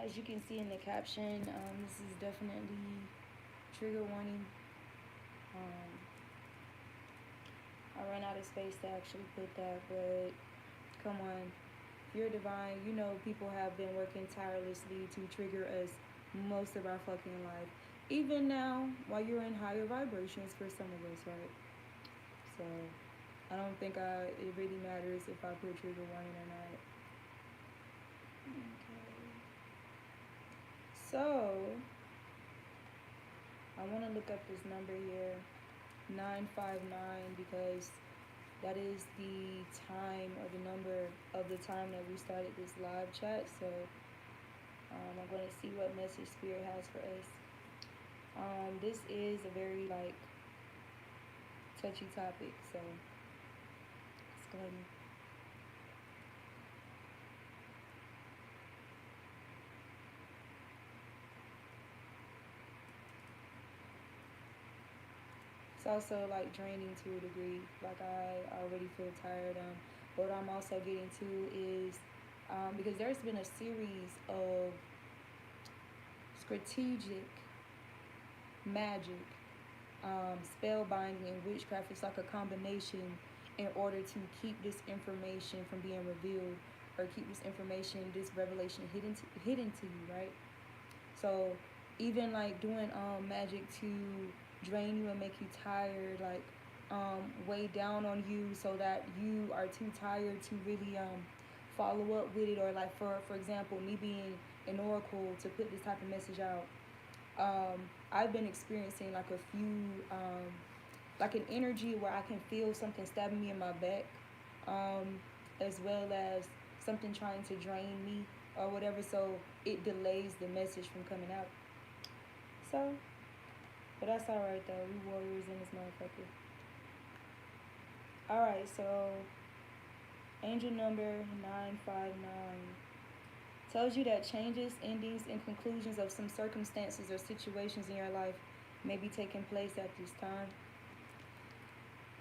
As you can see in the caption, this is definitely trigger warning. I ran out of space to actually put that, but come on. If you're divine, you know people have been working tirelessly to trigger us most of our fucking life. Even now, while you're in higher vibrations for some of us, right? So, I don't think it really matters if I put trigger warning or not. Okay. So, I want to look up this number here, 959, because that is the time or the number of the time that we started this live chat. So I'm going to see what message Spirit has for us. This is a very like touchy topic, so let's go ahead and it's also like draining to a degree. Like I already feel tired. What I'm also getting to is because there's been a series of strategic magic, spellbinding, and witchcraft. It's like a combination in order to keep this information from being revealed or keep this information, this revelation hidden to you, right? So even like doing magic to drain you and make you tired, like weigh down on you so that you are too tired to really follow up with it, or like for example, me being an oracle to put this type of message out. I've been experiencing like a few like an energy where I can feel something stabbing me in my back, as well as something trying to drain me or whatever, so it delays the message from coming out. So, but that's alright though. We warriors in this motherfucker. Alright, so angel number 959 tells you that changes, endings, and conclusions of some circumstances or situations in your life may be taking place at this time.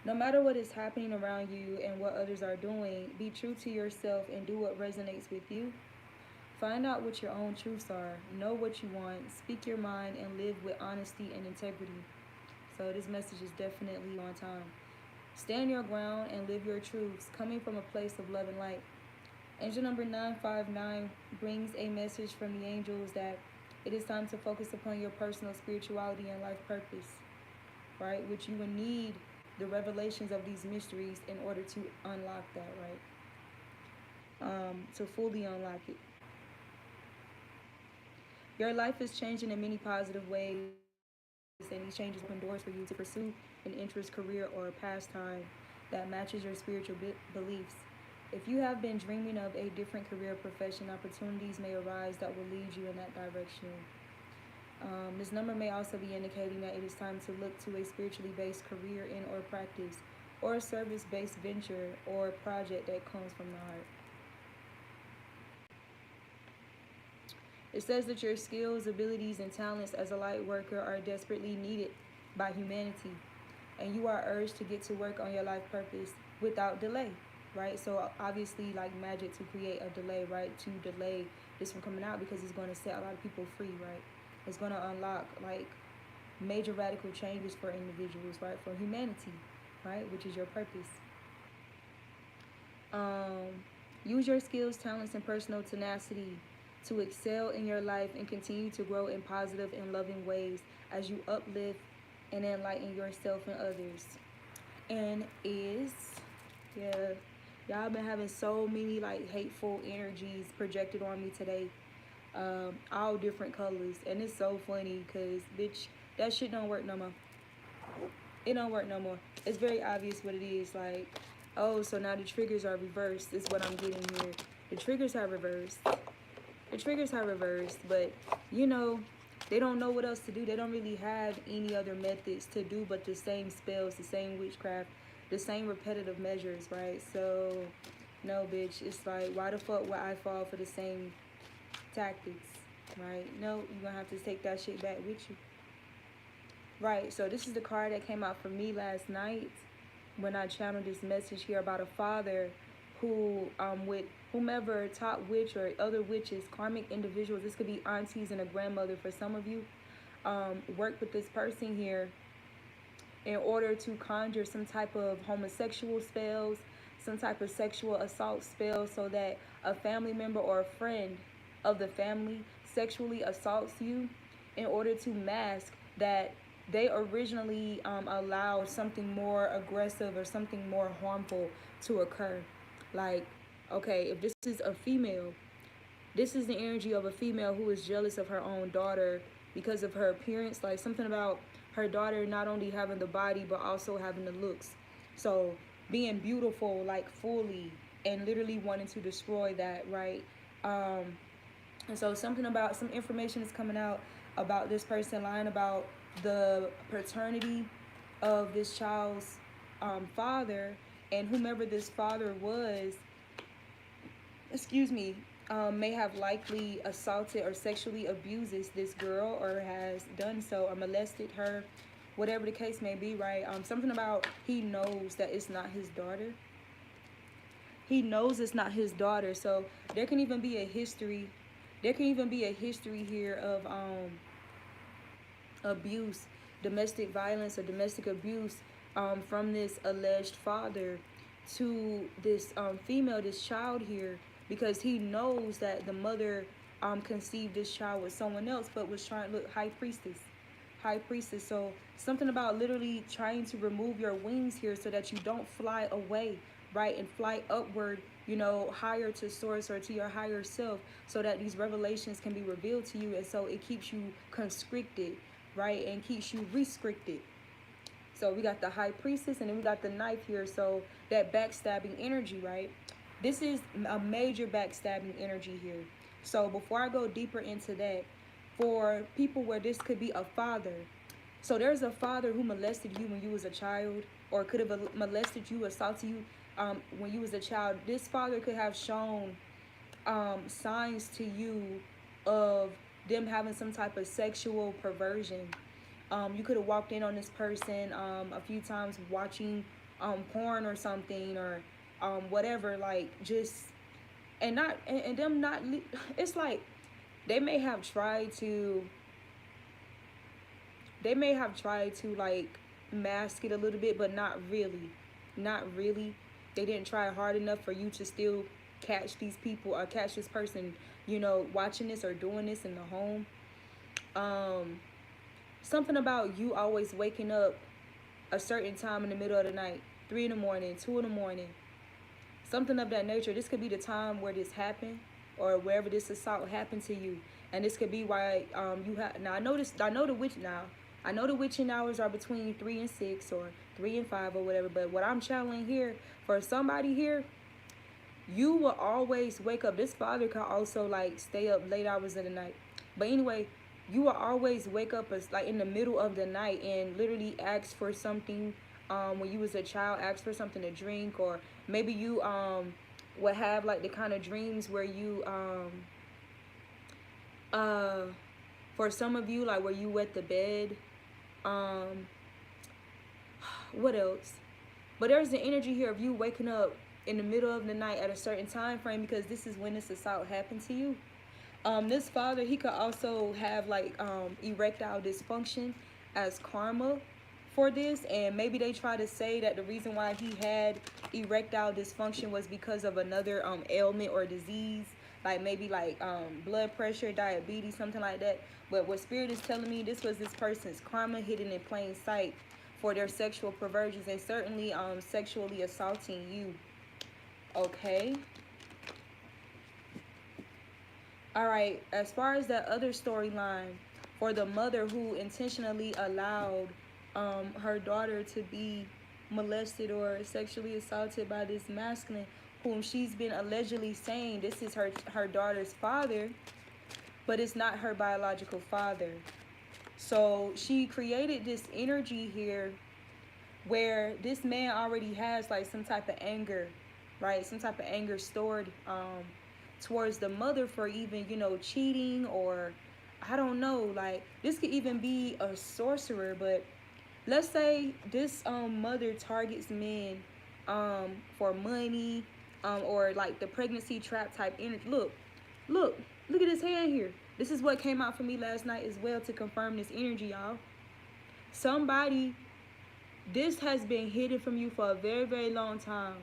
No matter what is happening around you and what others are doing, be true to yourself and do what resonates with you. Find out what your own truths are, know what you want, speak your mind, and live with honesty and integrity. So this message is definitely on time. Stand your ground and live your truths, coming from a place of love and light. Angel number 959 brings a message from the angels that it is time to focus upon your personal spirituality and life purpose, right? Which you will need the revelations of these mysteries in order to unlock that, right? To fully unlock it. Your life is changing in many positive ways, and these changes open doors for you to pursue an interest, career, or pastime that matches your spiritual beliefs. If you have been dreaming of a different career or profession, opportunities may arise that will lead you in that direction. This number may also be indicating that it is time to look to a spiritually based career in or practice, or a service-based venture or project that comes from the heart. It says that your skills, abilities, and talents as a light worker are desperately needed by humanity, and you are urged to get to work on your life purpose without delay, right? So obviously, like magic, to create a delay, right? To delay this from coming out, because it's going to set a lot of people free, right? It's going to unlock like major radical changes for individuals, right? For humanity, right? Which is your purpose. Use your skills, talents, and personal tenacity to excel in your life and continue to grow in positive and loving ways as you uplift and enlighten yourself and others. And y'all been having so many like hateful energies projected on me today, all different colors, and it's so funny because bitch, that shit don't work no more. It don't work no more. It's very obvious what it is. Like, oh, so now the triggers are reversed is what I'm getting here. The triggers are reversed. The triggers are reversed, but you know, they don't know what else to do. They don't really have any other methods to do but the same spells, the same witchcraft, the same repetitive measures, right? So, no, bitch, it's like, why the fuck would I fall for the same tactics, right? No, you're gonna have to take that shit back with you. Right, so this is the card that came out for me last night when I channeled this message here about a father who, with whomever, top witch or other witches, karmic individuals, this could be aunties and a grandmother for some of you, work with this person here in order to conjure some type of homosexual spells, some type of sexual assault spells, so that a family member or a friend of the family sexually assaults you, in order to mask that they originally allowed something more aggressive or something more harmful to occur. Like, okay, if this is a female, this is the energy of a female who is jealous of her own daughter because of her appearance. Like something about her daughter not only having the body but also having the looks. So being beautiful, like fully, and literally wanting to destroy that, right? And so something about, some information is coming out about this person lying about the paternity of this child's father, and whomever this father was, excuse me, may have likely assaulted or sexually abuses this girl, or has done so, or molested her, whatever the case may be, right? Something about he knows that it's not his daughter. He knows it's not his daughter. So there can even be a history. There can even be a history here of abuse, domestic violence or domestic abuse from this alleged father to this female, this child here, because he knows that the mother conceived this child with someone else, but was trying to look high priestess. So something about literally trying to remove your wings here so that you don't fly away, right, and fly upward, you know, higher to source or to your higher self, so that these revelations can be revealed to you, and so it keeps you constricted, right, and keeps you restricted. So we got the high priestess, and then we got the knife here. So that backstabbing energy, right? This is a major backstabbing energy here. So before I go deeper into that, for people where this could be a father. So there's a father who molested you when you was a child, or could have molested you, assaulted you when you was a child. This father could have shown signs to you of them having some type of sexual perversion. You could have walked in on this person a few times watching porn or something, or whatever, like just, and not, and them not, it's like they may have tried to like mask it a little bit, but not really. They didn't try hard enough for you to still catch these people, or catch this person, you know, watching this or doing this in the home. Something about you always waking up a certain time in the middle of the night, 3 in the morning, 2 in the morning, something of that nature. This could be the time where this happened, or wherever this assault happened to you. And this could be why you have, now I know the witching hours are between 3 and 6, or 3 and 5, or whatever, but what I'm channeling here for somebody here, you will always wake up. This father could also like stay up late hours of the night, but anyway, you will always wake up as like in the middle of the night and literally ask for something. When you was a child, ask for something to drink, or maybe you would have like the kind of dreams where you for some of you, like where you wet the bed. What else? But there's the energy here of you waking up in the middle of the night at a certain time frame, because this is when this assault happened to you. This father, he could also have like erectile dysfunction as karma for this, and maybe they try to say that the reason why he had erectile dysfunction was because of another ailment or disease, like maybe like blood pressure, diabetes, something like that. But what spirit is telling me, this was this person's karma hidden in plain sight for their sexual perversions, and certainly sexually assaulting you. Okay. All right, as far as that other storyline, for the mother who intentionally allowed her daughter to be molested or sexually assaulted by this masculine, whom she's been allegedly saying this is her daughter's father, but it's not her biological father. So she created this energy here where this man already has like some type of anger, right? Some type of anger stored towards the mother for even, you know, cheating, or I don't know, like this could even be a sorcerer. But let's say this mother targets men for money, or like the pregnancy trap type energy. Look at this hand here. This is what came out for me last night as well to confirm this energy, y'all. Somebody, this has been hidden from you for a very, very long time.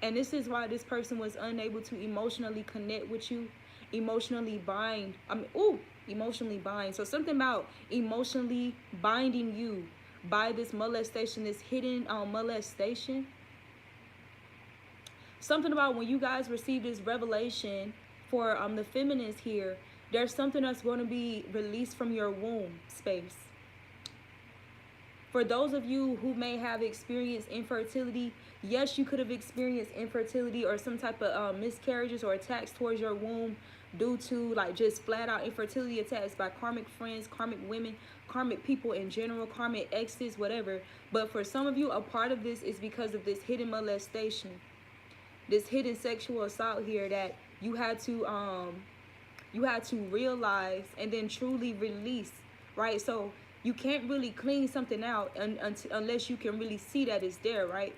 And this is why this person was unable to emotionally connect with you, emotionally bind. Emotionally bind. So something about emotionally binding you by this molestation, this hidden molestation. Something about when you guys receive this revelation for the feminines here, there's something that's going to be released from your womb space. For those of you who may have experienced infertility, yes, you could have experienced infertility or some type of miscarriages or attacks towards your womb due to like just flat out infertility attacks by karmic friends, karmic women, karmic people in general, karmic exes, whatever. But for some of you, a part of this is because of this hidden molestation, this hidden sexual assault here that you had to realize and then truly release, right? So you can't really clean something out unless you can really see that it's there, right?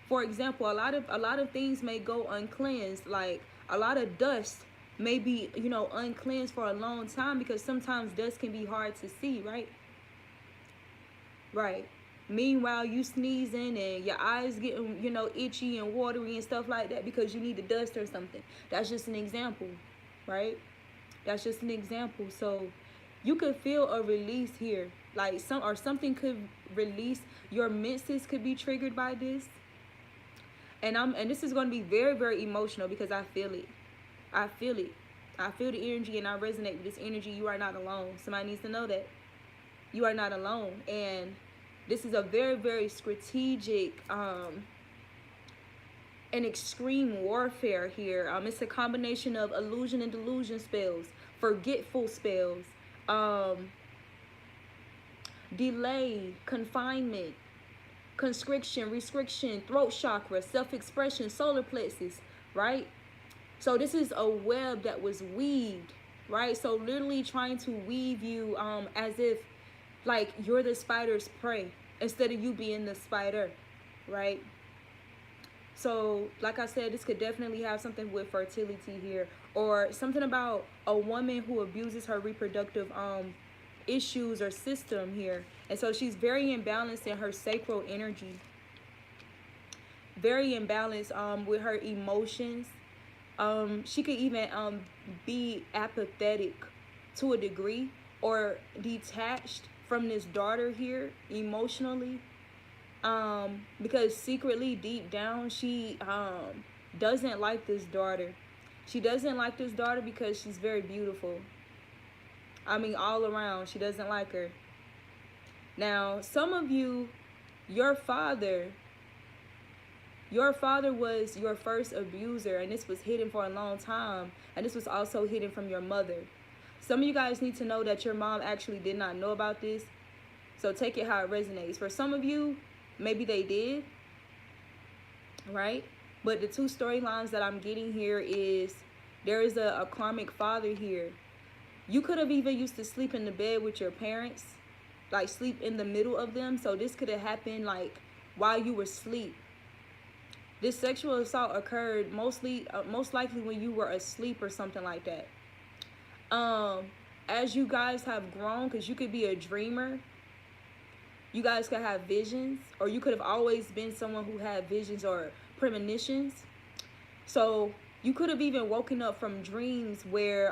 For example, a lot of things may go uncleansed. Like a lot of dust may be, uncleansed for a long time because sometimes dust can be hard to see, right? Right. Meanwhile, you sneezing and your eyes getting, itchy and watery and stuff like that because you need the dust or something. That's just an example, right? That's just an example. So you could feel a release here, like something could release. Your menses could be triggered by this, and this is going to be very, very emotional because I feel it. I feel the energy, and I resonate with this energy. You are not alone. Somebody needs to know that you are not alone, and this is a very, very strategic and extreme warfare here. It's a combination of illusion and delusion spells, forgetful spells, delay, confinement, constriction, restriction, throat chakra, self-expression, solar plexus, right? So this is a web that was weaved, right? So literally trying to weave you as if like you're the spider's prey instead of you being the spider, right? So like I said, this could definitely have something with fertility here, or something about a woman who abuses her reproductive issues or system here. And so she's very imbalanced in her sacral energy, very imbalanced with her emotions. She could even be apathetic to a degree, or detached from this daughter here emotionally, because secretly deep down she doesn't like this daughter. She doesn't like this daughter because she's very beautiful. I mean, all around, she doesn't like her. Now, some of you, your father was your first abuser, and this was hidden for a long time, and this was also hidden from your mother. Some of you guys need to know that your mom actually did not know about this, so take it how it resonates. For some of you, maybe they did, right? But the two storylines that I'm getting here is there is a karmic father here. You could have even used to sleep in the bed with your parents, like sleep in the middle of them. So this could have happened like while you were asleep. This sexual assault occurred most likely when you were asleep or something like that. As you guys have grown, because you could be a dreamer, you guys could have visions, or you could have always been someone who had visions or premonitions. So you could have even woken up from dreams where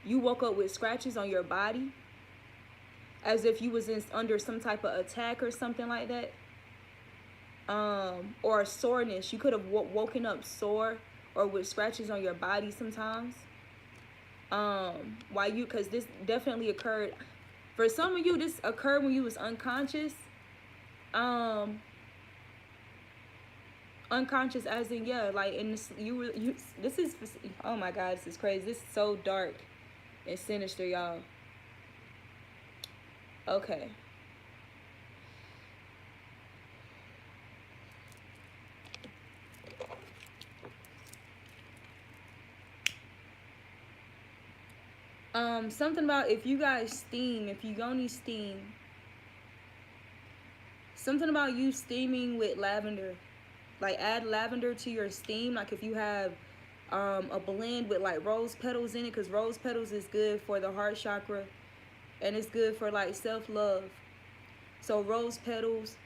you woke up with scratches on your body, as if you was under some type of attack or something like that. Or a soreness. You could have woken up sore or with scratches on your body sometimes. Because this definitely occurred. For some of you, this occurred when you was unconscious. Unconscious as in, yeah, like in this, this is, oh my God, this is crazy. This is so dark and sinister, y'all. Okay. Something about if you guys steam, if you yoni steam, something about you steaming with lavender. like add lavender to your steam. Like if you have a blend with like rose petals in it, because rose petals is good for the heart chakra and it's good for like self-love. So rose petals,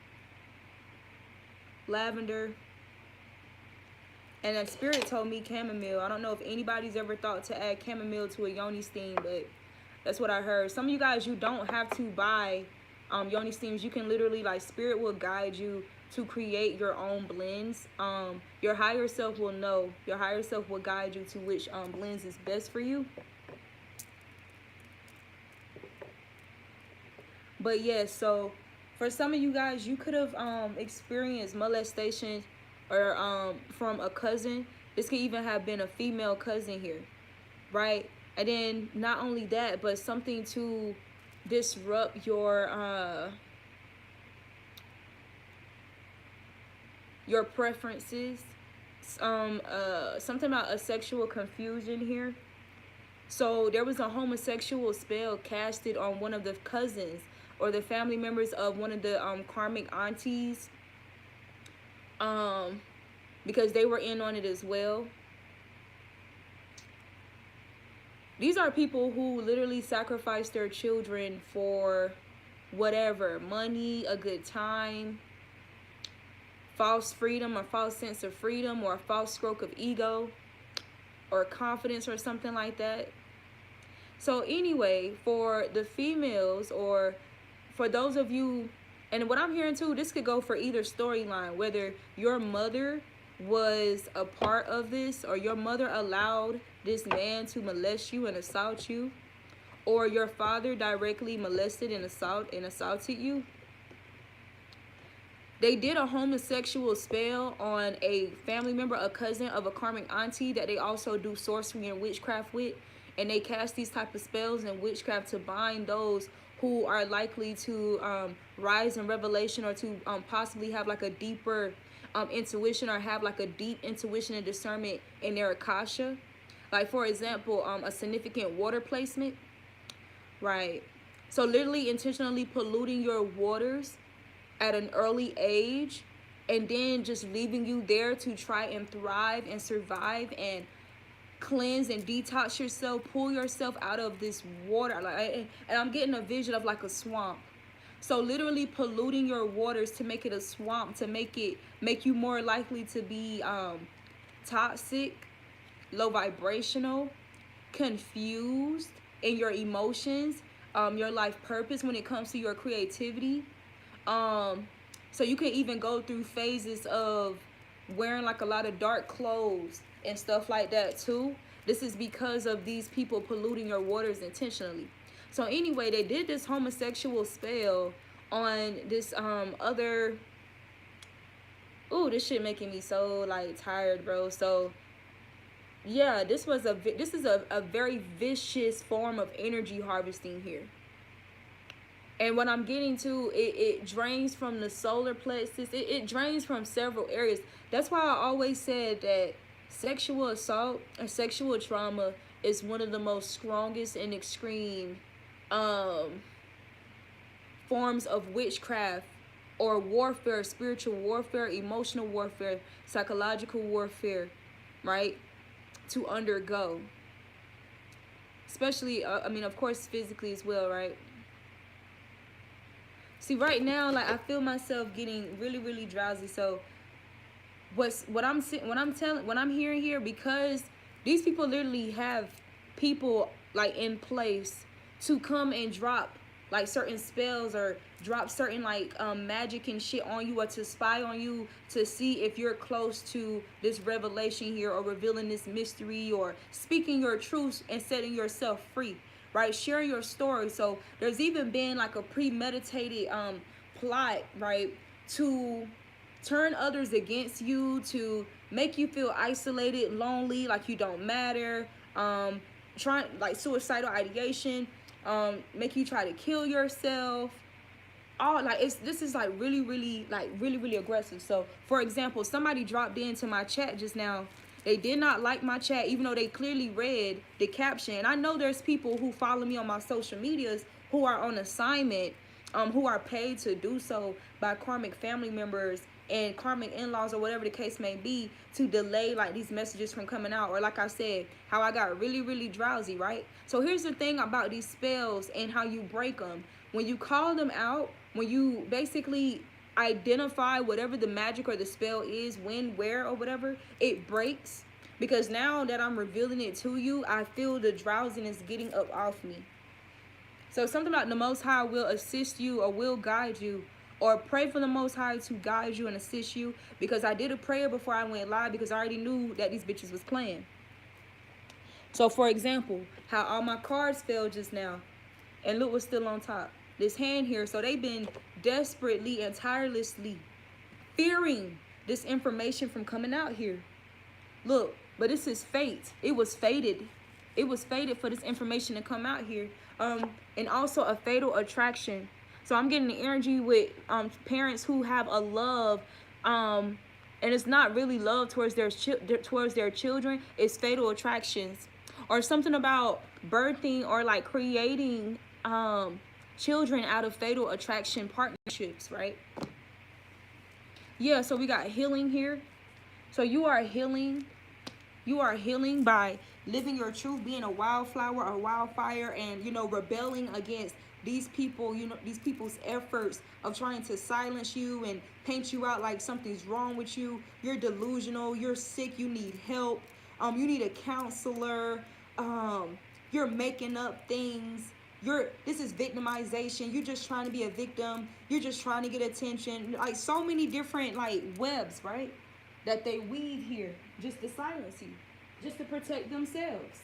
lavender, and that spirit told me chamomile. I don't know if anybody's ever thought to add chamomile to a yoni steam, but that's what I heard. Some of you guys, you don't have to buy yoni steams. You can literally, like, spirit will guide you to create your own blends. Your higher self will know. Your higher self will guide you to which blends is best for you. But yes, so for some of you guys, you could have experienced molestation or from a cousin. This could even have been a female cousin here, right? And then not only that, but something to disrupt your preferences. Something about a sexual confusion here. So there was a homosexual spell casted on one of the cousins or the family members of one of the karmic aunties, because they were in on it as well. These are people who literally sacrificed their children for whatever, money, a good time, false freedom or false sense of freedom, or a false stroke of ego or confidence or something like that. So anyway, for the females, or for those of you, and what I'm hearing too, this could go for either storyline, whether your mother was a part of this, or your mother allowed this man to molest you and assault you, or your father directly molested and assaulted you. They did a homosexual spell on a family member, a cousin of a karmic auntie that they also do sorcery and witchcraft with. And they cast these type of spells and witchcraft to bind those who are likely to rise in revelation, or to possibly have like a deeper intuition, or have like a deep intuition and discernment in their akasha. Like, for example, a significant water placement, right? So literally intentionally polluting your waters at an early age, and then just leaving you there to try and thrive and survive and cleanse and detox yourself, pull yourself out of this water. Like, and I'm getting a vision of like a swamp. So literally polluting your waters to make it a swamp, to make you more likely to be toxic, low vibrational, confused in your emotions, your life purpose when it comes to your creativity. So you can even go through phases of wearing like a lot of dark clothes and stuff like that too. This is because of these people polluting your waters intentionally. So anyway, they did this homosexual spell on this other. Ooh, this shit making me so like tired, bro. So yeah, this is a very vicious form of energy harvesting here. And what I'm getting to, it drains from the solar plexus. It drains from several areas. That's why I always said that sexual assault or sexual trauma is one of the most strongest and extreme forms of witchcraft or warfare, spiritual warfare, emotional warfare, psychological warfare, right? To undergo. Especially, I mean, of course, physically as well, right? See, right now, like, I feel myself getting really, really drowsy. So what I'm hearing here, because these people literally have people like in place to come and drop like certain spells, or drop certain like magic and shit on you, or to spy on you to see if you're close to this revelation here, or revealing this mystery, or speaking your truth and setting yourself free, right? Sharing your story. So there's even been like a premeditated plot, right, to turn others against you, to make you feel isolated, lonely, like you don't matter, trying like suicidal ideation, make you try to kill yourself. All like this is like really aggressive. So for example, somebody dropped into my chat just now. They did not like my chat, even though they clearly read the caption. And I know there's people who follow me on my social medias who are on assignment, who are paid to do so by karmic family members and karmic in-laws or whatever the case may be to delay like these messages from coming out. Or like I said, how I got really, really drowsy, right? So here's the thing about these spells and how you break them. When you call them out, when you basically identify whatever the magic or the spell is, when, where, or whatever, it breaks. Because now that I'm revealing it to you, I feel the drowsiness getting up off me. So something about the Most High will assist you or will guide you, or pray for the Most High to guide you and assist you. Because I did a prayer before I went live because I already knew that these bitches was playing. So for example, how all my cards fell just now and look what's still on top. This hand here. So they've been desperately and tirelessly fearing this information from coming out here. Look, but this is fate. It was fated. It was fated for this information to come out here. And also a fatal attraction. So I'm getting the energy with parents who have a love, and it's not really love towards their children. It's fatal attractions, or something about birthing or like creating children out of fatal attraction partnerships, right? Yeah, so we got healing here. So you are healing. You are healing by living your truth, being a wildflower or wildfire, and, you know, rebelling against these people, you know, these people's efforts of trying to silence you and paint you out like something's wrong with you. You're delusional. You're sick. You need help. You need a counselor. You're making up things. This is victimization. You're just trying to be a victim. You're just trying to get attention. Like so many different like webs, right? That they weave here just to silence you, just to protect themselves.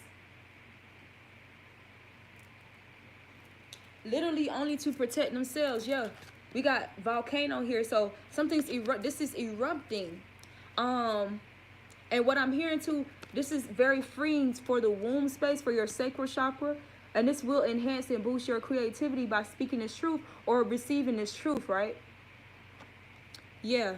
Literally only to protect themselves. Yeah, we got volcano here, so something's this is erupting. And what I'm hearing too, this is very freeing for the womb space, for your sacral chakra, and this will enhance and boost your creativity by speaking this truth or receiving this truth, right? Yeah.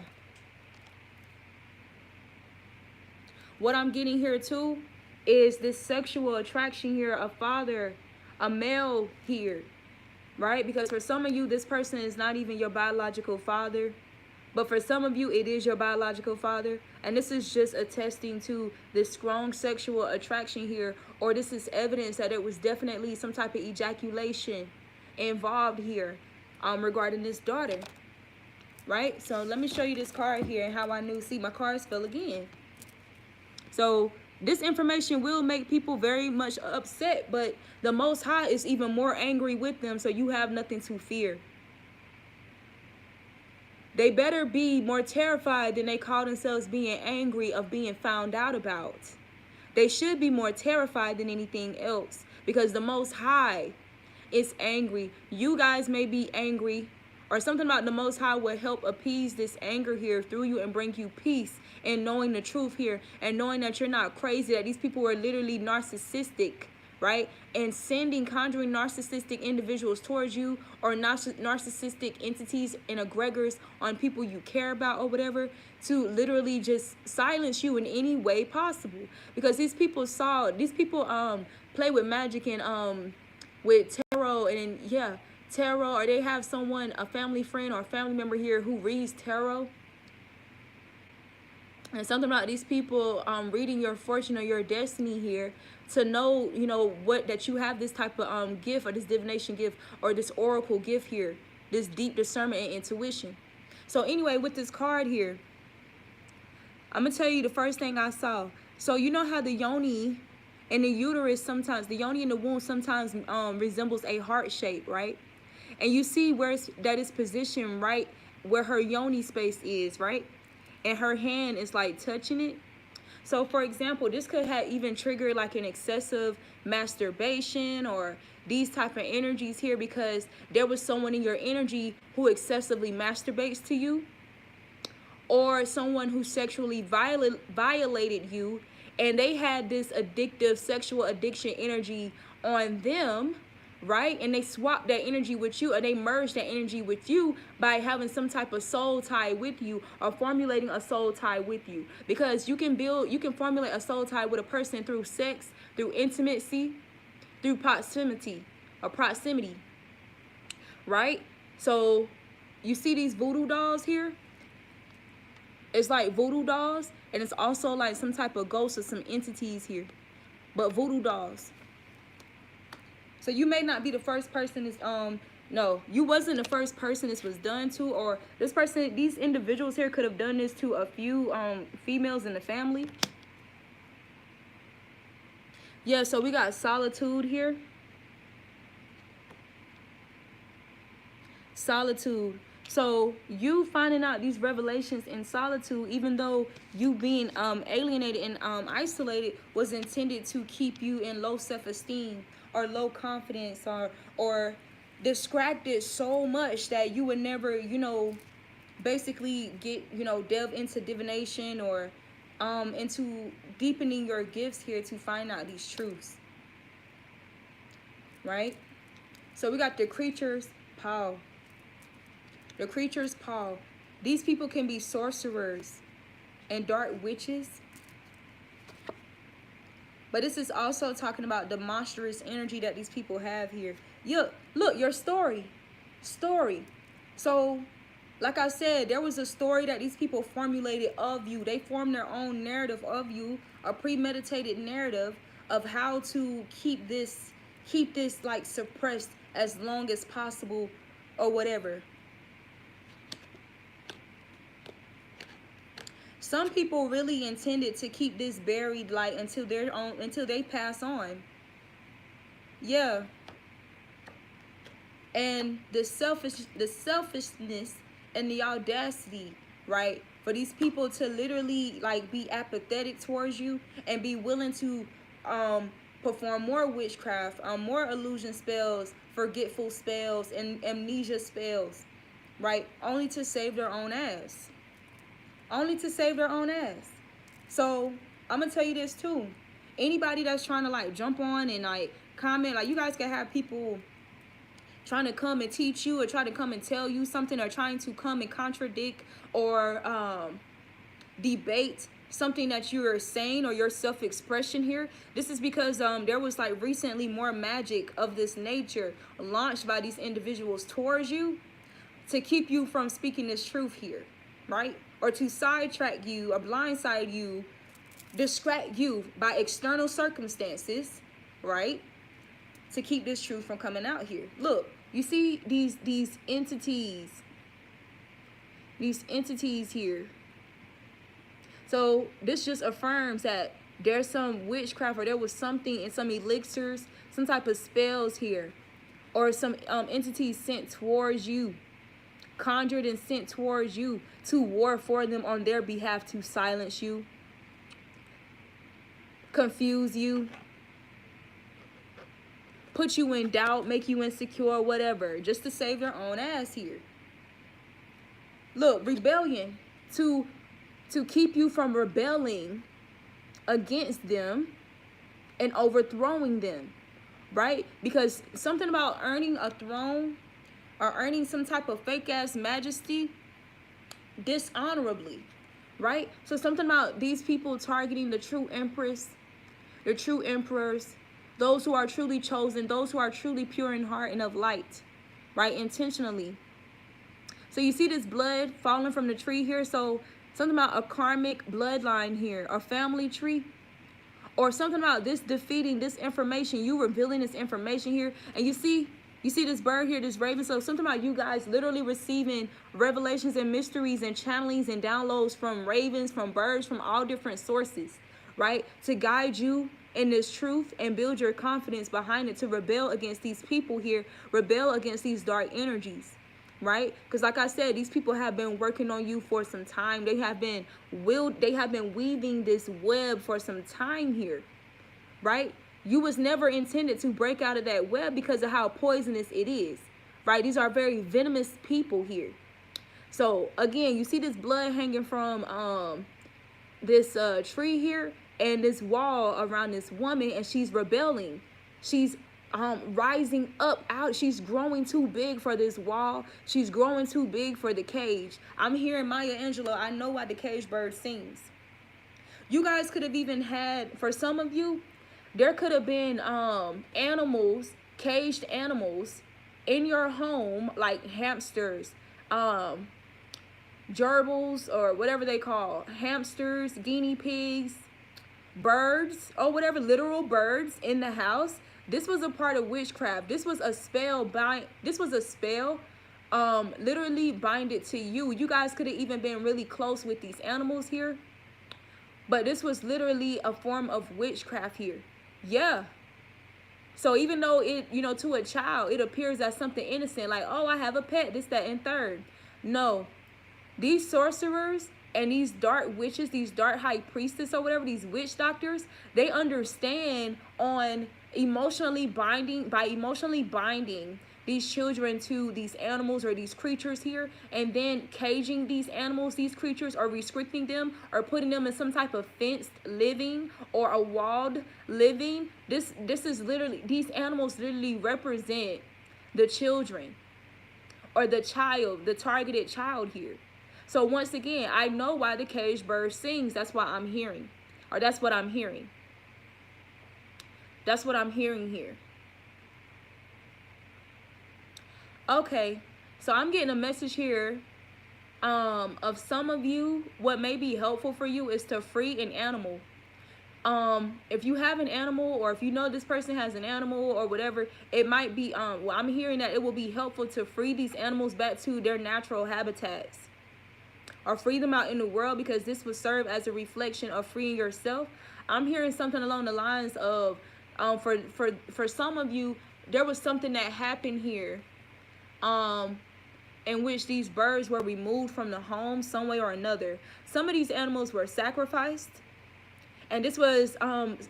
What I'm getting here too is this sexual attraction here, a father, a male here, right? Because for some of you, this person is not even your biological father. But for some of you, it is your biological father. And this is just attesting to this strong sexual attraction here. Or this is evidence that it was definitely some type of ejaculation involved here regarding this daughter, right? So let me show you this card here and how I knew. See, my cards fell again. So this information will make people very much upset, but the Most High is even more angry with them, so you have nothing to fear. They better be more terrified than they call themselves being angry of being found out about. They should be more terrified than anything else, because the Most High is angry. You guys may be angry, or something about the Most High will help appease this anger here through you and bring you peace in knowing the truth here and knowing that you're not crazy, that these people are literally narcissistic, right? And conjuring narcissistic individuals towards you, or narcissistic entities and egregors on people you care about or whatever, to literally just silence you in any way possible. Because these people play with magic and with tarot, and yeah, tarot, or they have someone, a family friend or a family member here who reads tarot. And something about these people reading your fortune or your destiny here to know, you know, that you have this type of gift, or this divination gift, or this oracle gift here, this deep discernment and intuition. So anyway, with this card here, I'm gonna tell you the first thing I saw. So you know how the yoni and the uterus sometimes, the yoni in the womb sometimes resembles a heart shape, right? And you see that it's positioned right where her yoni space is, right? And her hand is like touching it. So for example, this could have even triggered like an excessive masturbation or these type of energies here, because there was someone in your energy who excessively masturbates to you, or someone who sexually violated you, and they had this addictive sexual addiction energy on them, right? And they swapped that energy with you, or they merged that energy with you by having some type of soul tie with you, or formulating a soul tie with you. Because you can formulate a soul tie with a person through sex, through intimacy, through proximity, right? So you see these voodoo dolls here? It's like voodoo dolls, and it's also like some type of ghosts or some entities here. But voodoo dolls. So you may not be the first person this no, you wasn't the first person this was done to, or this person, these individuals here could have done this to a few females in the family. Yeah, so we got solitude here. Solitude. So you finding out these revelations in solitude, even though you being alienated and isolated, was intended to keep you in low self-esteem or low confidence, or distracted so much that you would never, you know, basically get, you know, delve into divination or into deepening your gifts here to find out these truths. Right? So we got the creatures, power. The creatures, Paul. These people can be sorcerers and dark witches. But this is also talking about the monstrous energy that these people have here. Look, your story. So, like I said, there was a story that these people formulated of you. They formed their own narrative of you, a premeditated narrative of how to keep this like suppressed as long as possible or whatever. Some people really intended to keep this buried like until they pass on. Yeah. And the selfishness and the audacity, right? For these people to literally like be apathetic towards you and be willing to perform more witchcraft, more illusion spells, forgetful spells, and amnesia spells, right? Only to save their own ass. Only to save their own ass. So I'm gonna tell you this too. Anybody that's trying to like jump on and like comment, like you guys can have people trying to come and teach you or try to come and tell you something, or trying to come and contradict or debate something that you are saying or your self-expression here. This is because there was like recently more magic of this nature launched by these individuals towards you to keep you from speaking this truth here, right? Or to sidetrack you or blindside you, distract you by external circumstances, right? To keep this truth from coming out here. Look, you see these entities here. So this just affirms that there's some witchcraft, or there was something in some elixirs, some type of spells here, or some entities sent towards you, conjured and sent towards you to war for them on their behalf, to silence you, confuse you, put you in doubt, make you insecure, whatever, just to save their own ass here. Look, rebellion, to keep you from rebelling against them and overthrowing them, right? Because something about earning a throne or earning some type of fake ass majesty dishonorably, right? So something about these people targeting the true empress, the true emperors, those who are truly chosen, those who are truly pure in heart and of light, right? Intentionally. So you see this blood falling from the tree here. So something about a karmic bloodline here, a family tree, or something about this defeating this information, you revealing this information here. And you see this bird here, this raven. So something about you guys literally receiving revelations and mysteries and channelings and downloads from ravens, from birds, from all different sources, right? To guide you in this truth and build your confidence behind it, to rebel against these people here, rebel against these dark energies, right? Because like I said, these people have been working on you for some time. They have been weaving this web for some time here, right? You was never intended to break out of that web because of how poisonous it is, right? These are very venomous people here. So again, you see this blood hanging from this tree here, and this wall around this woman, and she's rebelling. She's rising up out. She's growing too big for this wall. She's growing too big for the cage. I'm hearing Maya Angelou. I know why the cage bird sings. You guys could have even had, for some of you, there could have been animals, caged animals in your home, like hamsters, gerbils, or whatever they call, hamsters, guinea pigs, birds, or whatever, literal birds in the house. This was a part of witchcraft. This was a spell this was a spell literally binded to you. You guys could have even been really close with these animals here, but this was literally a form of witchcraft here. Yeah. So even though it, you know, to a child, it appears as something innocent, like, oh, I have a pet, this, that, and third. No, these sorcerers and these dark witches, these dark high priestess or whatever, these witch doctors, they understand on emotionally binding, by emotionally binding these children to these animals or these creatures here, and then caging these animals, these creatures, or restricting them, or putting them in some type of fenced living or a walled living. This is literally, these animals literally represent the children or the child, the targeted child here. So once again, I know why the caged bird sings. That's why I'm hearing, or that's what I'm hearing. That's what I'm hearing here. Okay, so I'm getting a message here of some of you. What may be helpful for you is to free an animal. If you have an animal, or if you know this person has an animal or whatever, it might be well, I'm hearing that it will be helpful to free these animals back to their natural habitats, or free them out in the world, because this will serve as a reflection of freeing yourself. I'm hearing something along the lines of for some of you, there was something that happened here in which these birds were removed from the home some way or another. Some of these animals were sacrificed, and this was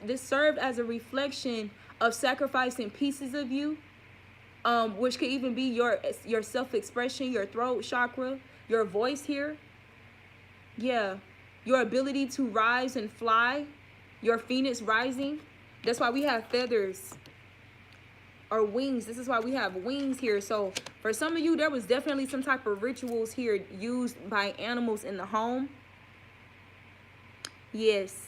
this served as a reflection of sacrificing pieces of you, which could even be your self-expression, your throat chakra, your voice here. Yeah, your ability to rise and fly, your phoenix rising. That's why we have feathers or wings. This is why we have wings here. So for some of you, there was definitely some type of rituals here used by animals in the home. Yes.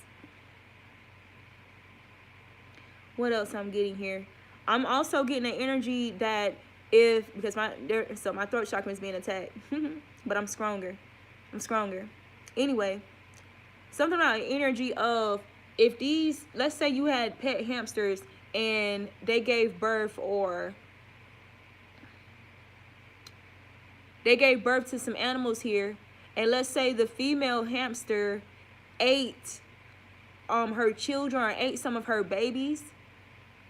What else I'm getting here? I'm also getting an energy that because my throat chakra is being attacked, but I'm stronger. Anyway, something about energy of, if these, let's say you had pet hamsters and they gave birth, or they gave birth to some animals here, and let's say the female hamster ate her children, or ate some of her babies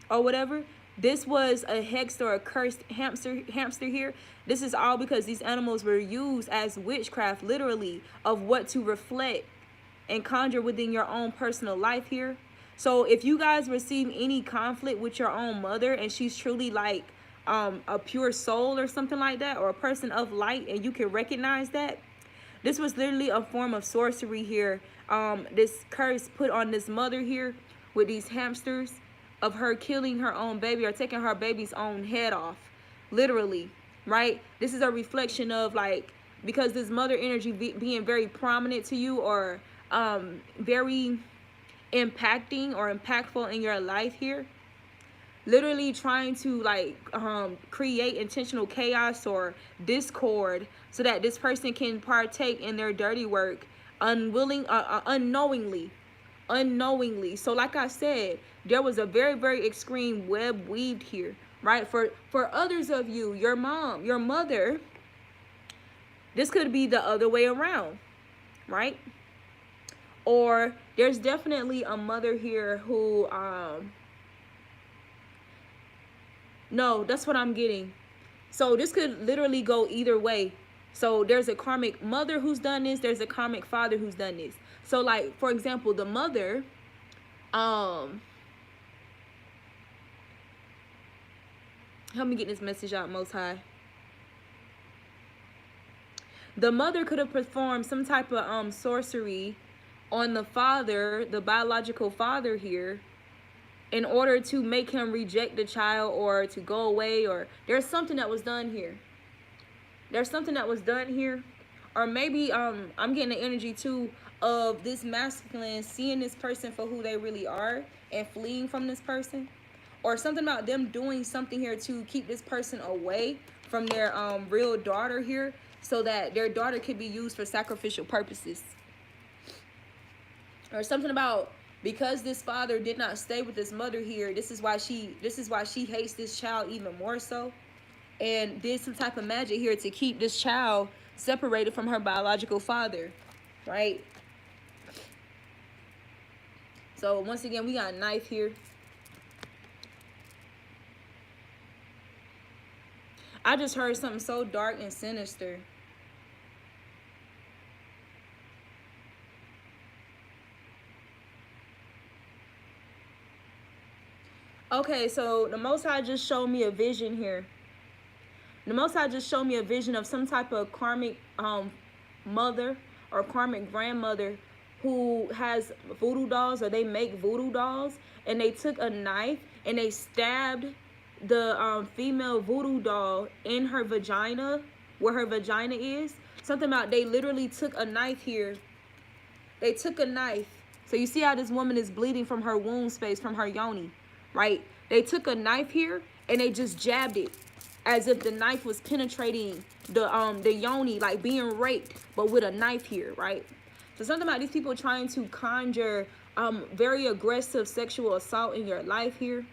or whatever. This was a hexed or a cursed hamster here. This is all because these animals were used as witchcraft, literally, of what to reflect and conjure within your own personal life here. So if you guys receive any conflict with your own mother, and she's truly like a pure soul or something like that, or a person of light, and you can recognize that, this was literally a form of sorcery here. This curse put on this mother here with these hamsters, of her killing her own baby, or taking her baby's own head off, literally, right? This is a reflection of, like, because this mother energy being very prominent to you, or very impacting or impactful in your life here, literally trying to like create intentional chaos or discord, so that this person can partake in their dirty work unknowingly. So like I said, there was a very, very extreme web weaved here, right? For others of you, your mom, your mother, this could be the other way around, right? Or there's definitely a mother here who no, that's what I'm getting. So this could literally go either way. So there's a karmic mother who's done this, there's a karmic father who's done this. So like, for example, the mother, help me get this message out, Most High. The mother could have performed some type of sorcery on the father, the biological father here, in order to make him reject the child, or to go away, or there's something that was done here. Or maybe I'm getting the energy too of this masculine seeing this person for who they really are and fleeing from this person, or something about them doing something here to keep this person away from their real daughter here. so that their daughter could be used for sacrificial purposes. Or something about, because this father did not stay with his mother here, this is why she hates this child even more so, and did some type of magic here to keep this child separated from her biological father, right? So once again, we got a knife here. I just heard something so dark and sinister. Okay, so the Most High just showed me a vision here. The Most High just showed me a vision of some type of karmic mother or karmic grandmother who has voodoo dolls, or they make voodoo dolls, and they took a knife and they stabbed the female voodoo doll in her vagina, where her vagina is. Something about, they literally took a knife here. They took a knife. So you see how this woman is bleeding from her womb space, from her yoni, right? They took a knife here and they just jabbed it as if the knife was penetrating the yoni, like being raped, but with a knife here, right? So something about these people trying to conjure very aggressive sexual assault in your life here.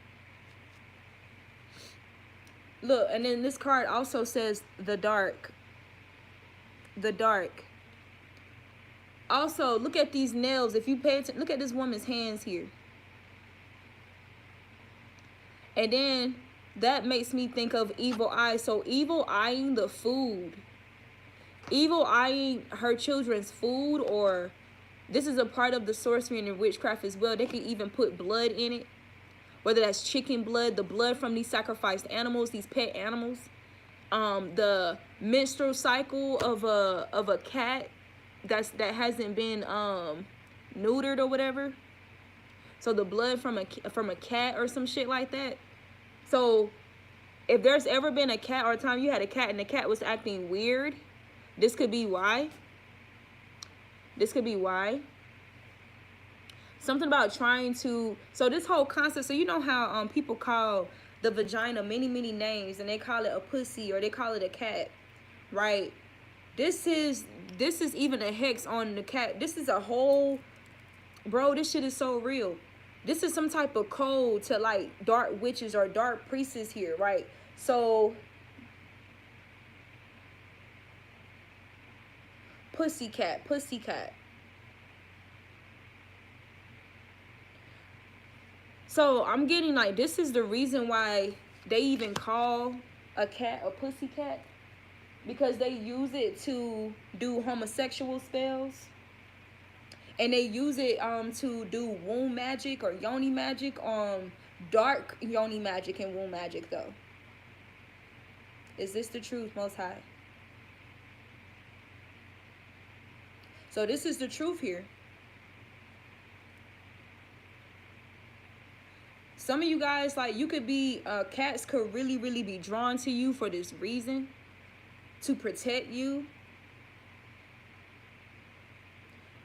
Look, and then this card also says the dark. The dark. Also, look at these nails. If you pay attention, look at this woman's hands here. And then that makes me think of evil eye. So evil eyeing the food. Evil eyeing her children's food, or this is a part of the sorcery and the witchcraft as well. They can even put blood in it. Whether that's chicken blood, the blood from these sacrificed animals, these pet animals. The menstrual cycle of a cat that hasn't been neutered or whatever. So the blood from a cat or some shit like that. So if there's ever been a cat, or a time you had a cat and the cat was acting weird, this could be why. This could be why. Something about trying to, so this whole concept, so you know how people call the vagina many names, and they call it a pussy or they call it a cat, right? This is even a hex on the cat. This is a whole, bro, this shit is so real. This is some type of code to like dark witches or dark priestess here, right? So pussycat. So I'm getting like, this is the reason why they even call a cat a pussycat, because they use it to do homosexual spells, and they use it to do womb magic or yoni magic, dark yoni magic and womb magic though. Is this the truth, Most High? So this is the truth here. Some of you guys, like, you could be, cats could really be drawn to you for this reason, to protect you.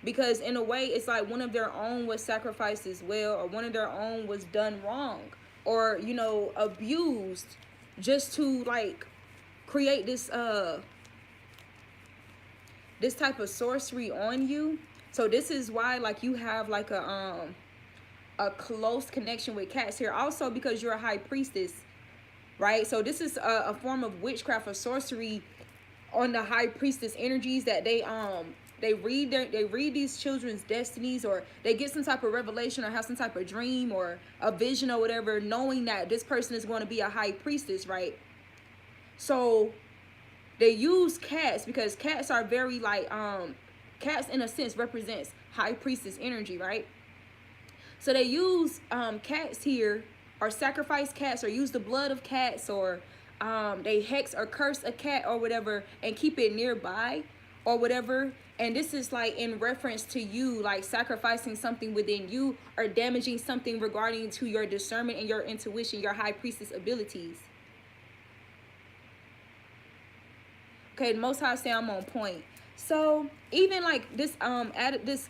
Because in a way, it's like one of their own was sacrificed as well, or one of their own was done wrong, or, you know, abused, just to like create this this type of sorcery on you. So this is why, like, you have like a close connection with cats here. Also because you're a high priestess, right? So this is a form of witchcraft or sorcery on the high priestess energies, that they read these children's destinies, or they get some type of revelation, or have some type of dream or a vision or whatever, knowing that this person is going to be a high priestess, right? So they use cats because cats are very like, cats in a sense represents high priestess energy, right? So they use cats here, or sacrifice cats, or use the blood of cats, or they hex or curse a cat or whatever, and keep it nearby or whatever. And this is like in reference to you, like sacrificing something within you, or damaging something regarding to your discernment and your intuition, your high priestess abilities. Okay, the Most High say I'm on point. So even like this added this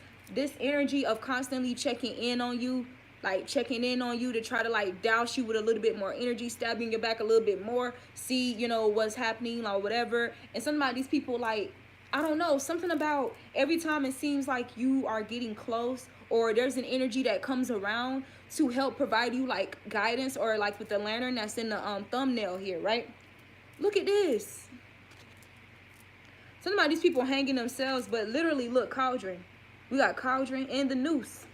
energy of constantly checking in on you, like checking in on you to try to like douse you with a little bit more energy, stab you in your back a little bit more, see, you know, what's happening or whatever. And something about these people, like, I don't know, something about every time it seems like you are getting close or there's an energy that comes around to help provide you like guidance, or like with the lantern that's in the thumbnail here, right? Look at this. Something about these people hanging themselves, but literally, look, cauldron. We got cauldron and the noose.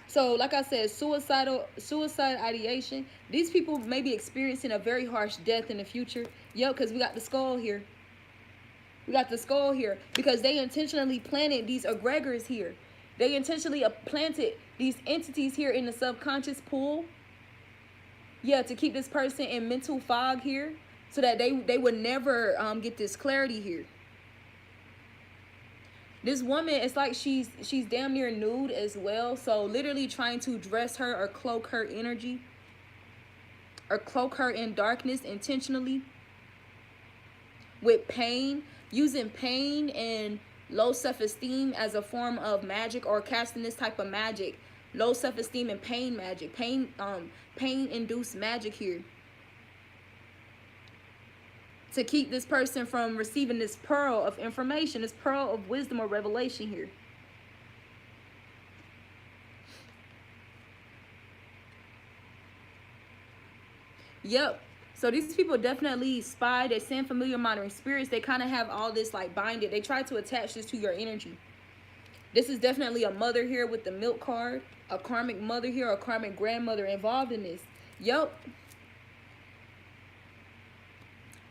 So, like I said, suicide ideation. These people may be experiencing a very harsh death in the future. Yo, because we got the skull here. We got the skull here because they intentionally planted these egregors here. They intentionally planted these entities here in the subconscious pool. Yeah, to keep this person in mental fog here, so that they would never get this clarity here. This woman, it's like she's damn near nude as well. So literally trying to dress her or cloak her energy, or cloak her in darkness intentionally with pain, using pain and low self-esteem as a form of magic, or casting this type of magic. Low self-esteem and pain magic, pain induced magic here, to keep this person from receiving this pearl of information, this pearl of wisdom or revelation here. Yep. So these people definitely spy. They send familiar monitoring spirits. They kind of have all this like binded. They try to attach this to your energy. This is definitely a mother here with the milk card. A karmic mother here, a karmic grandmother involved in this. Yep.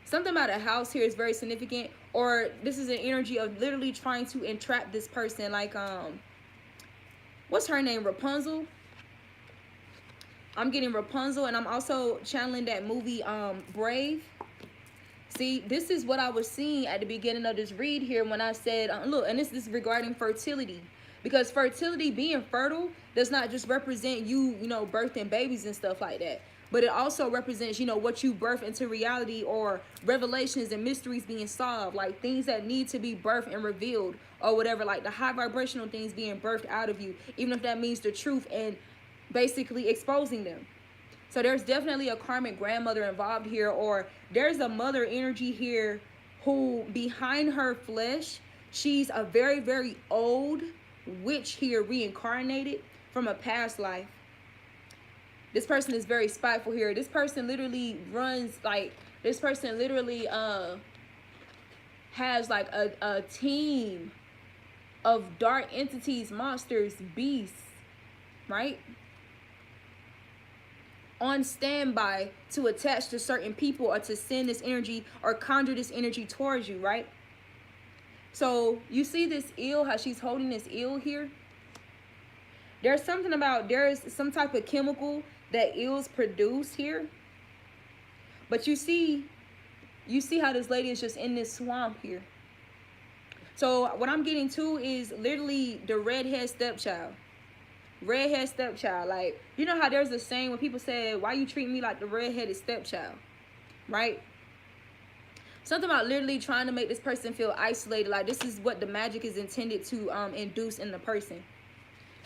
Something about a house here is very significant. Or this is an energy of literally trying to entrap this person. Like, what's her name? Rapunzel? I'm getting Rapunzel, and I'm also channeling that movie, Brave. See, this is what I was seeing at the beginning of this read here when I said, look, and this is regarding fertility. Because fertility, being fertile, does not just represent you, you know, birthing babies and stuff like that. But it also represents, you know, what you birth into reality, or revelations and mysteries being solved. Like things that need to be birthed and revealed, or whatever. Like the high vibrational things being birthed out of you. Even if that means the truth and basically exposing them. So there's definitely a karmic grandmother involved here, or there's a mother energy here who behind her flesh, she's a very, very old witch here, reincarnated from a past life. This person is very spiteful here. This person literally runs, like, this person literally has like a team of dark entities, monsters, beasts, right? On standby to attach to certain people, or to send this energy or conjure this energy towards you, right? So you see this eel, how she's holding this eel here. There's something about, there's some type of chemical that eels produce here. But you see how this lady is just in this swamp here. So what I'm getting to is literally the redhead stepchild. Redhead stepchild. Like, you know how there's a saying when people say, why you treat me like the redheaded stepchild, right? Something about literally trying to make this person feel isolated. Like this is what the magic is intended to induce in the person.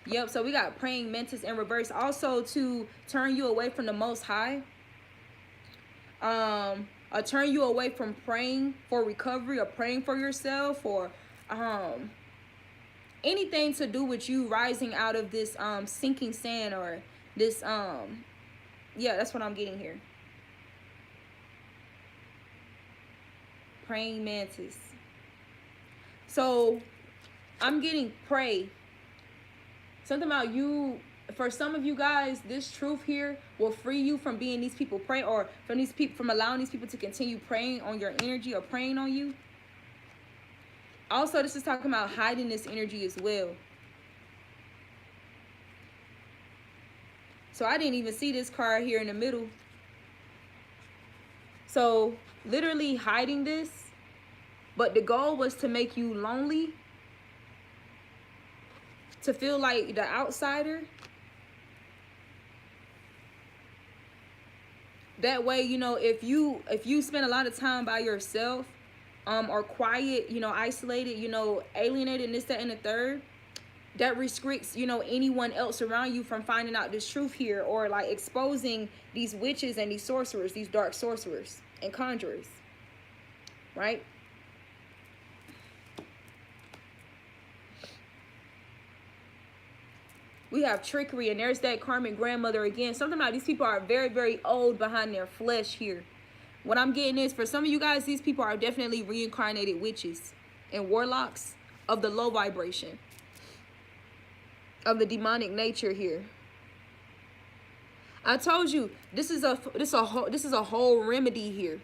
Yep. So we got praying mantis in reverse, also to turn you away from the Most High. Turn you away from praying for recovery, or praying for yourself, or anything to do with you rising out of this sinking sand, or this yeah, that's what I'm getting here. Praying mantis. So I'm getting pray. Something about you, for some of you guys, this truth here will free you from being these people prey, or from these people, from allowing these people to continue preying on your energy or preying on you. Also, this is talking about hiding this energy as well. So I didn't even see this card here in the middle. So literally hiding this, but the goal was to make you lonely, to feel like the outsider. That way, you know, if you spend a lot of time by yourself, or quiet, you know, isolated, you know, alienated, and this, that, and the third, that restricts, you know, anyone else around you from finding out this truth here, or like exposing these witches and these sorcerers, these dark sorcerers and conjurers, right? We have trickery, and there's that karmic grandmother again. Something about these people are very, very old behind their flesh here. What I'm getting is, for some of you guys, these people are definitely reincarnated witches and warlocks of the low vibration, of the demonic nature here. I told you, this is a whole remedy here.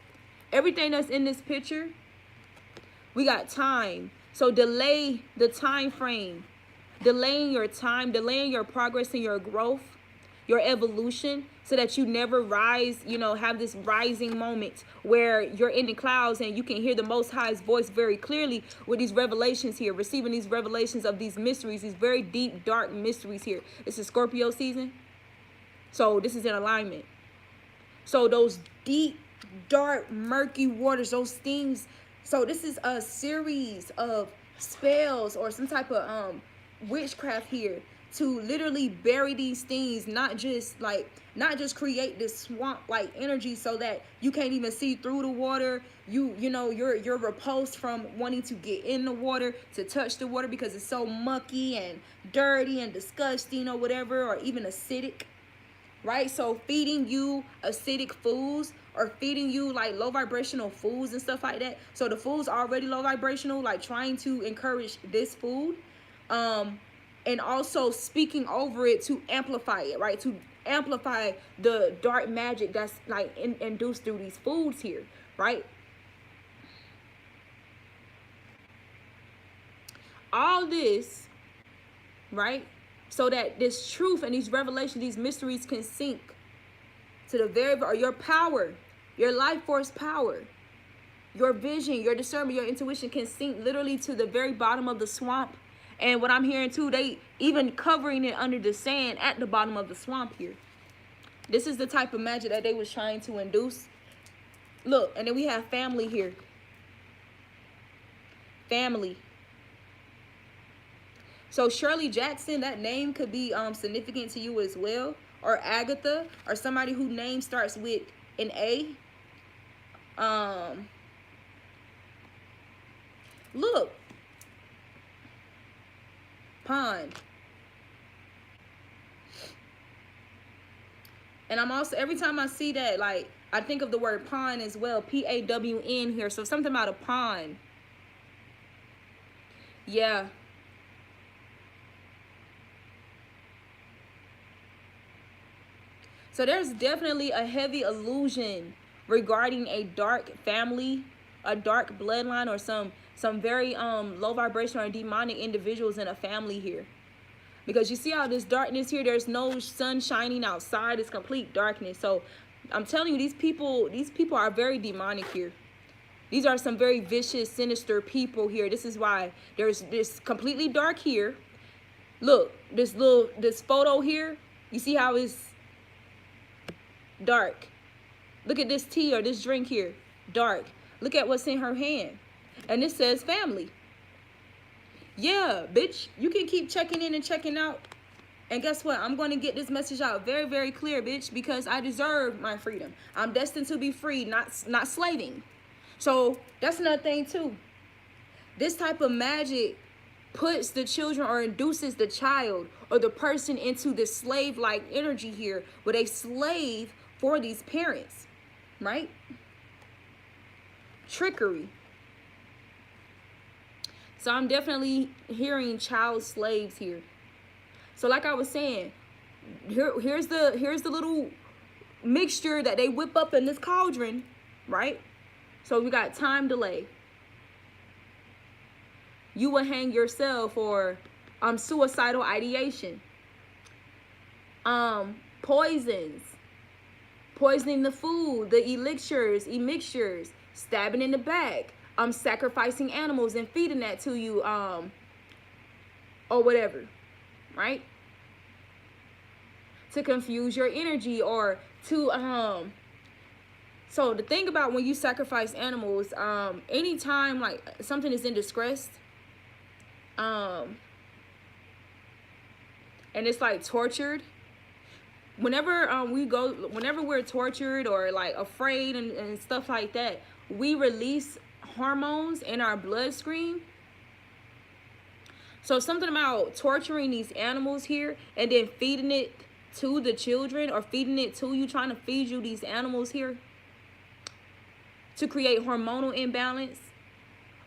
Everything that's in this picture, we got time. So delay the time frame. Delaying your time, delaying your progress and your growth, your evolution, so that you never rise, you know, have this rising moment where you're in the clouds and you can hear the Most High's voice very clearly with these revelations here, receiving these revelations of these mysteries, these very deep, dark mysteries here. It's a Scorpio season, so this is in alignment. So those deep, dark, murky waters, those things. So this is a series of spells or some type of witchcraft here to literally bury these things, not just create this swamp like energy so that you can't even see through the water. You know you're repulsed from wanting to get in the water, to touch the water, because it's so mucky and dirty and disgusting or whatever, or even acidic, right? So feeding you acidic foods, or feeding you like low vibrational foods and stuff like that. So the food's already low vibrational, like trying to encourage this food, and also speaking over it to amplify it, right? To amplify the dark magic that's like induced through these foods here, right? All this, right? So that this truth and these revelations, these mysteries can sink to the very, or your power, your life force power, your vision, your discernment, your intuition can sink literally to the very bottom of the swamp. And what I'm hearing too, they even covering it under the sand at the bottom of the swamp here. This is the type of magic that they was trying to induce. Look, and then we have family here. Family. So Shirley Jackson, that name could be significant to you as well. Or Agatha, or somebody whose name starts with an A. Look. Pond. And I'm also, every time I see that, like, I think of the word pond as well. P-A-W-N here. So something about a pond. Yeah. So there's definitely a heavy illusion regarding a dark family, a dark bloodline, or some very low vibration or demonic individuals in a family here. Because you see all this darkness here, there's no sun shining outside, it's complete darkness. So I'm telling you, these people are very demonic here. These are some very vicious, sinister people here. This is why there's this completely dark here. Look, this photo here, you see how it's dark. Look at this tea or this drink here, dark. Look at what's in her hand. And it says family. Yeah, bitch, you can keep checking in and checking out. And guess what? I'm going to get this message out very, very clear, bitch, because I deserve my freedom. I'm destined to be free, not slaving. So that's another thing too. This type of magic puts the children, or induces the child or the person into this slave-like energy here, where they slave for these parents, right? Trickery. So I'm definitely hearing child slaves here. So like I was saying, here's the little mixture that they whip up in this cauldron, right? So we got time delay. You will hang yourself, or suicidal ideation. Poisons. Poisoning the food, the elixirs, stabbing in the back. Sacrificing animals and feeding that to you, or whatever, right? To confuse your energy, or to so the thing about when you sacrifice animals, anytime like something is in distress, and it's like tortured. Whenever whenever we're tortured or like afraid and stuff like that, we release hormones in our bloodstream. So something about torturing these animals here and then feeding it to the children, or feeding it to you, trying to feed you these animals here to create hormonal imbalance,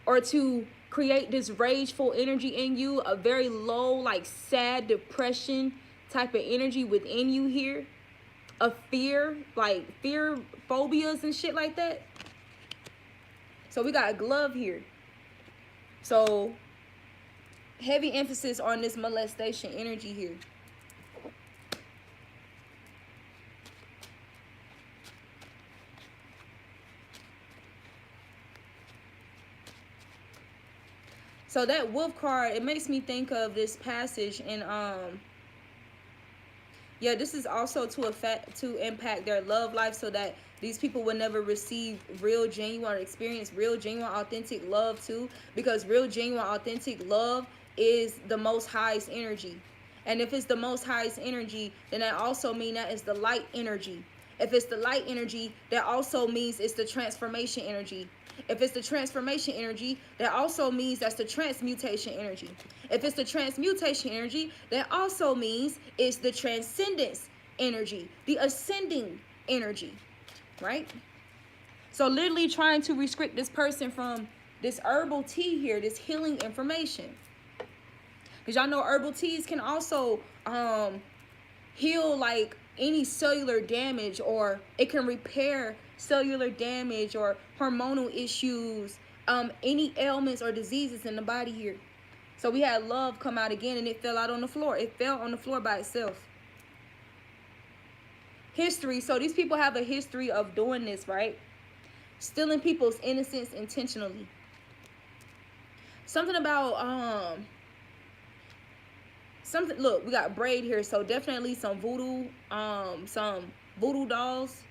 or to create this rageful energy in you, a very low, like sad depression type of energy within you here, of fear, like fear phobias and shit like that. So we got a glove here. So heavy emphasis on this molestation energy here. So that wolf card, it makes me think of this passage in yeah, this is also to impact their love life, so that these people will never receive real, genuine, or experience real, genuine, authentic love too, because real, genuine, authentic love is the most highest energy. And if it's the most highest energy, then that also means that is the light energy. If it's the light energy, that also means it's the transformation energy. If it's the transformation energy, that also means that's the transmutation energy. If it's the transmutation energy, that also means it's the transcendence energy, the ascending energy, right? So literally trying to restrict this person from this herbal tea here, this healing information. Because y'all know herbal teas can also heal like any cellular damage, or it can repair cellular damage or hormonal issues, any ailments or diseases in the body here. So we had love come out again, and it fell out on the floor. It fell on the floor by itself. History. So these people have a history of doing this, right? Stealing people's innocence intentionally. Something about something, look, we got braid here, so definitely some voodoo dolls,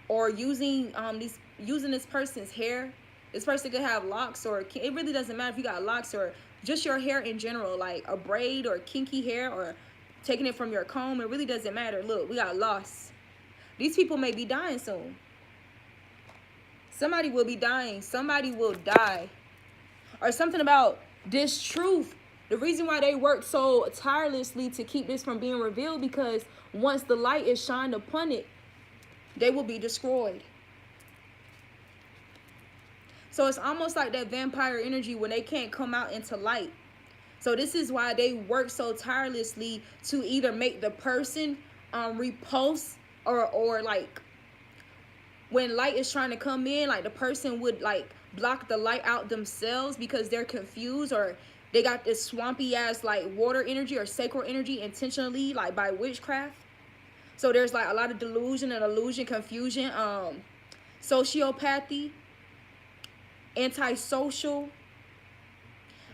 or using this person's hair. This person could have locks, or it really doesn't matter if you got locks or just your hair in general, like a braid or kinky hair, or taking it from your comb. It really doesn't matter. Look, we got loss. These people may be dying soon. Somebody will be dying. Somebody will die. Or something about this truth. The reason why they work so tirelessly to keep this from being revealed, because once the light is shined upon it, they will be destroyed. So it's almost like that vampire energy when they can't come out into light. So this is why they work so tirelessly to either make the person repulse, or like when light is trying to come in, like the person would like block the light out themselves because they're confused, or they got this swampy ass like water energy or sacral energy intentionally, like by witchcraft. So there's like a lot of delusion and illusion, confusion, sociopathy, antisocial,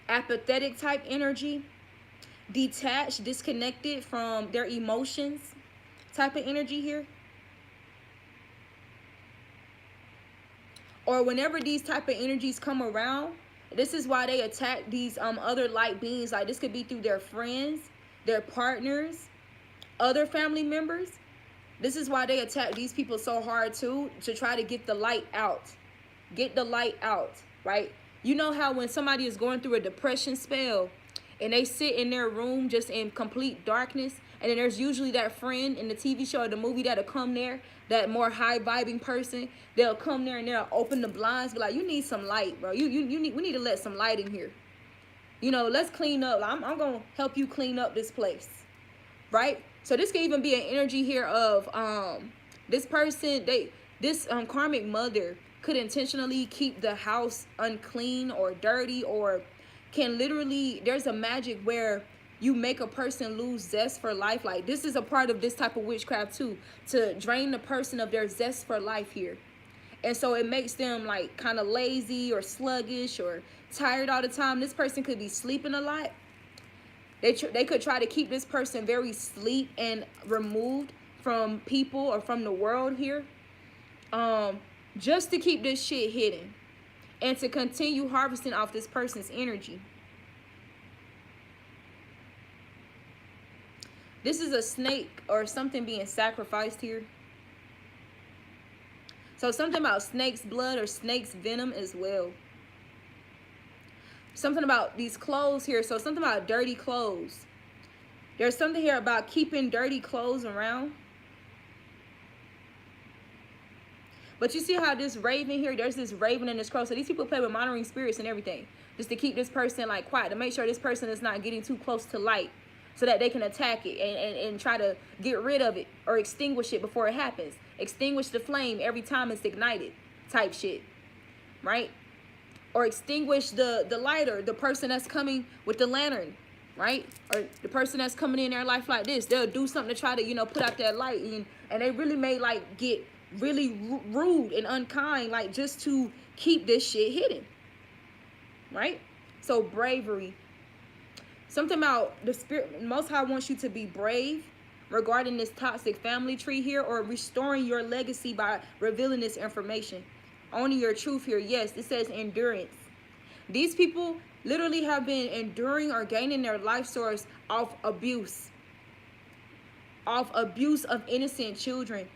apathetic type energy, detached, disconnected from their emotions type of energy here. Or whenever these type of energies come around, this is why they attack these other light beings. Like this could be through their friends, their partners, other family members. This is why they attack these people so hard too, to try to get the light out. Get the light out, right? You know how when somebody is going through a depression spell and they sit in their room just in complete darkness, and then there's usually that friend in the TV show or the movie that'll come there, that more high vibing person, they'll come there and they'll open the blinds, be like, you need some light, bro. We need to let some light in here. You know, let's clean up. I'm gonna help you clean up this place, right? So this could even be an energy here of this person, this karmic mother could intentionally keep the house unclean or dirty, or can literally, there's a magic where you make a person lose zest for life. Like this is a part of this type of witchcraft too, to drain the person of their zest for life here. And so it makes them like kind of lazy or sluggish or tired all the time. This person could be sleeping a lot. They could try to keep this person very sleep and removed from people or from the world here, just to keep this shit hidden and to continue harvesting off this person's energy. This is a snake or something being sacrificed here. So something about snake's blood or snake's venom as well. Something about these clothes here. So something about dirty clothes. There's something here about keeping dirty clothes around. But you see how this raven here, there's this raven and this crow. So these people play with monitoring spirits and everything. Just to keep this person like quiet. To make sure this person is not getting too close to light. So that they can attack it and try to get rid of it. Or extinguish it before it happens. Extinguish the flame every time it's ignited. Type shit. Right? Or extinguish the lighter. The person that's coming with the lantern. Right? Or the person that's coming in their life like this. They'll do something to try to, you know, put out that light. And they really may like get really rude and unkind, like just to keep this shit hidden, right? So bravery, something about the spirit. Most High wants you to be brave regarding this toxic family tree here, or restoring your legacy by revealing this information, owning your truth here. Yes, it says endurance. These people literally have been enduring or gaining their life source off abuse of innocent children.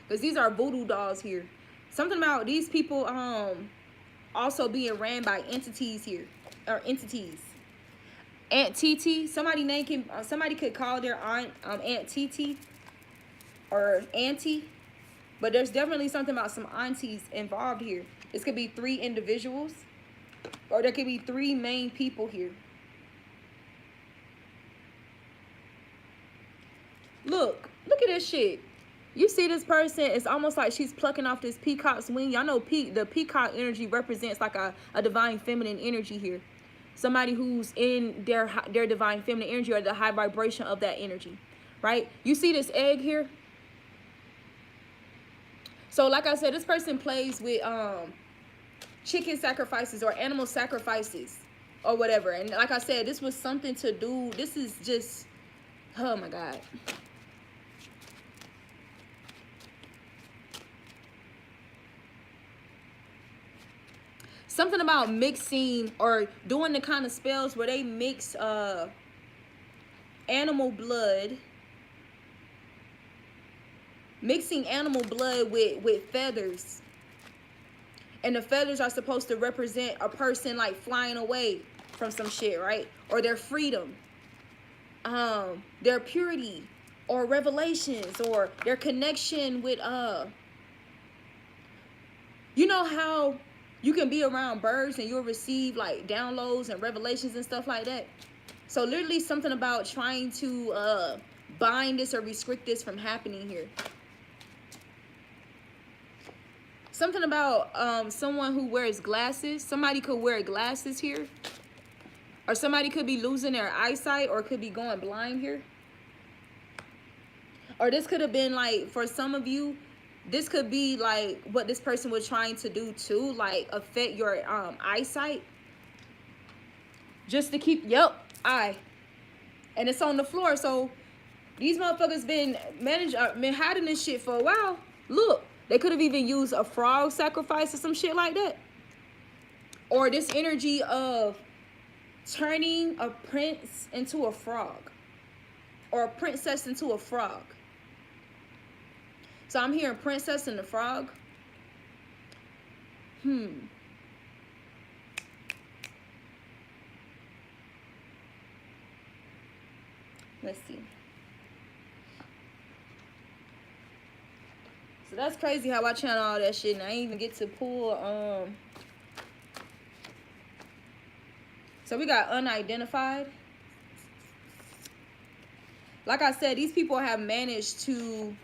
Because these are voodoo dolls here. Something about these people also being ran by entities here. Or entities. Aunt Titi. Somebody could call their aunt Aunt Titi. Or auntie. But there's definitely something about some aunties involved here. This could be 3 individuals. Or there could be 3 main people here. Look at this shit. You see this person, it's almost like she's plucking off this peacock's wing. Y'all know the peacock energy represents like a divine feminine energy here. Somebody who's in their divine feminine energy, or the high vibration of that energy, right? You see this egg here? So like I said, this person plays with chicken sacrifices or animal sacrifices or whatever. And like I said, this was something to do. This is just, oh my God. Something about mixing or doing the kind of spells where they mix animal blood. Mixing animal blood with feathers. And the feathers are supposed to represent a person like flying away from some shit, right? Or their freedom. Their purity. Or revelations. Or their connection with you know how you can be around birds and you'll receive like downloads and revelations and stuff like that. So literally something about trying to bind this or restrict this from happening here. Something about someone who wears glasses. Somebody could wear glasses here. Or somebody could be losing their eyesight or could be going blind here. Or this could have been like, for some of you, this could be like what this person was trying to do too, like affect your eyesight. Just to keep, eye. And it's on the floor. So these motherfuckers been hiding this shit for a while. Look, they could have even used a frog sacrifice or some shit like that. Or this energy of turning a prince into a frog. Or a princess into a frog. So I'm hearing princess and the frog. Let's see. So that's crazy how I channel all that shit and I ain't even get to pull so we got unidentified. Like I said, these people have managed to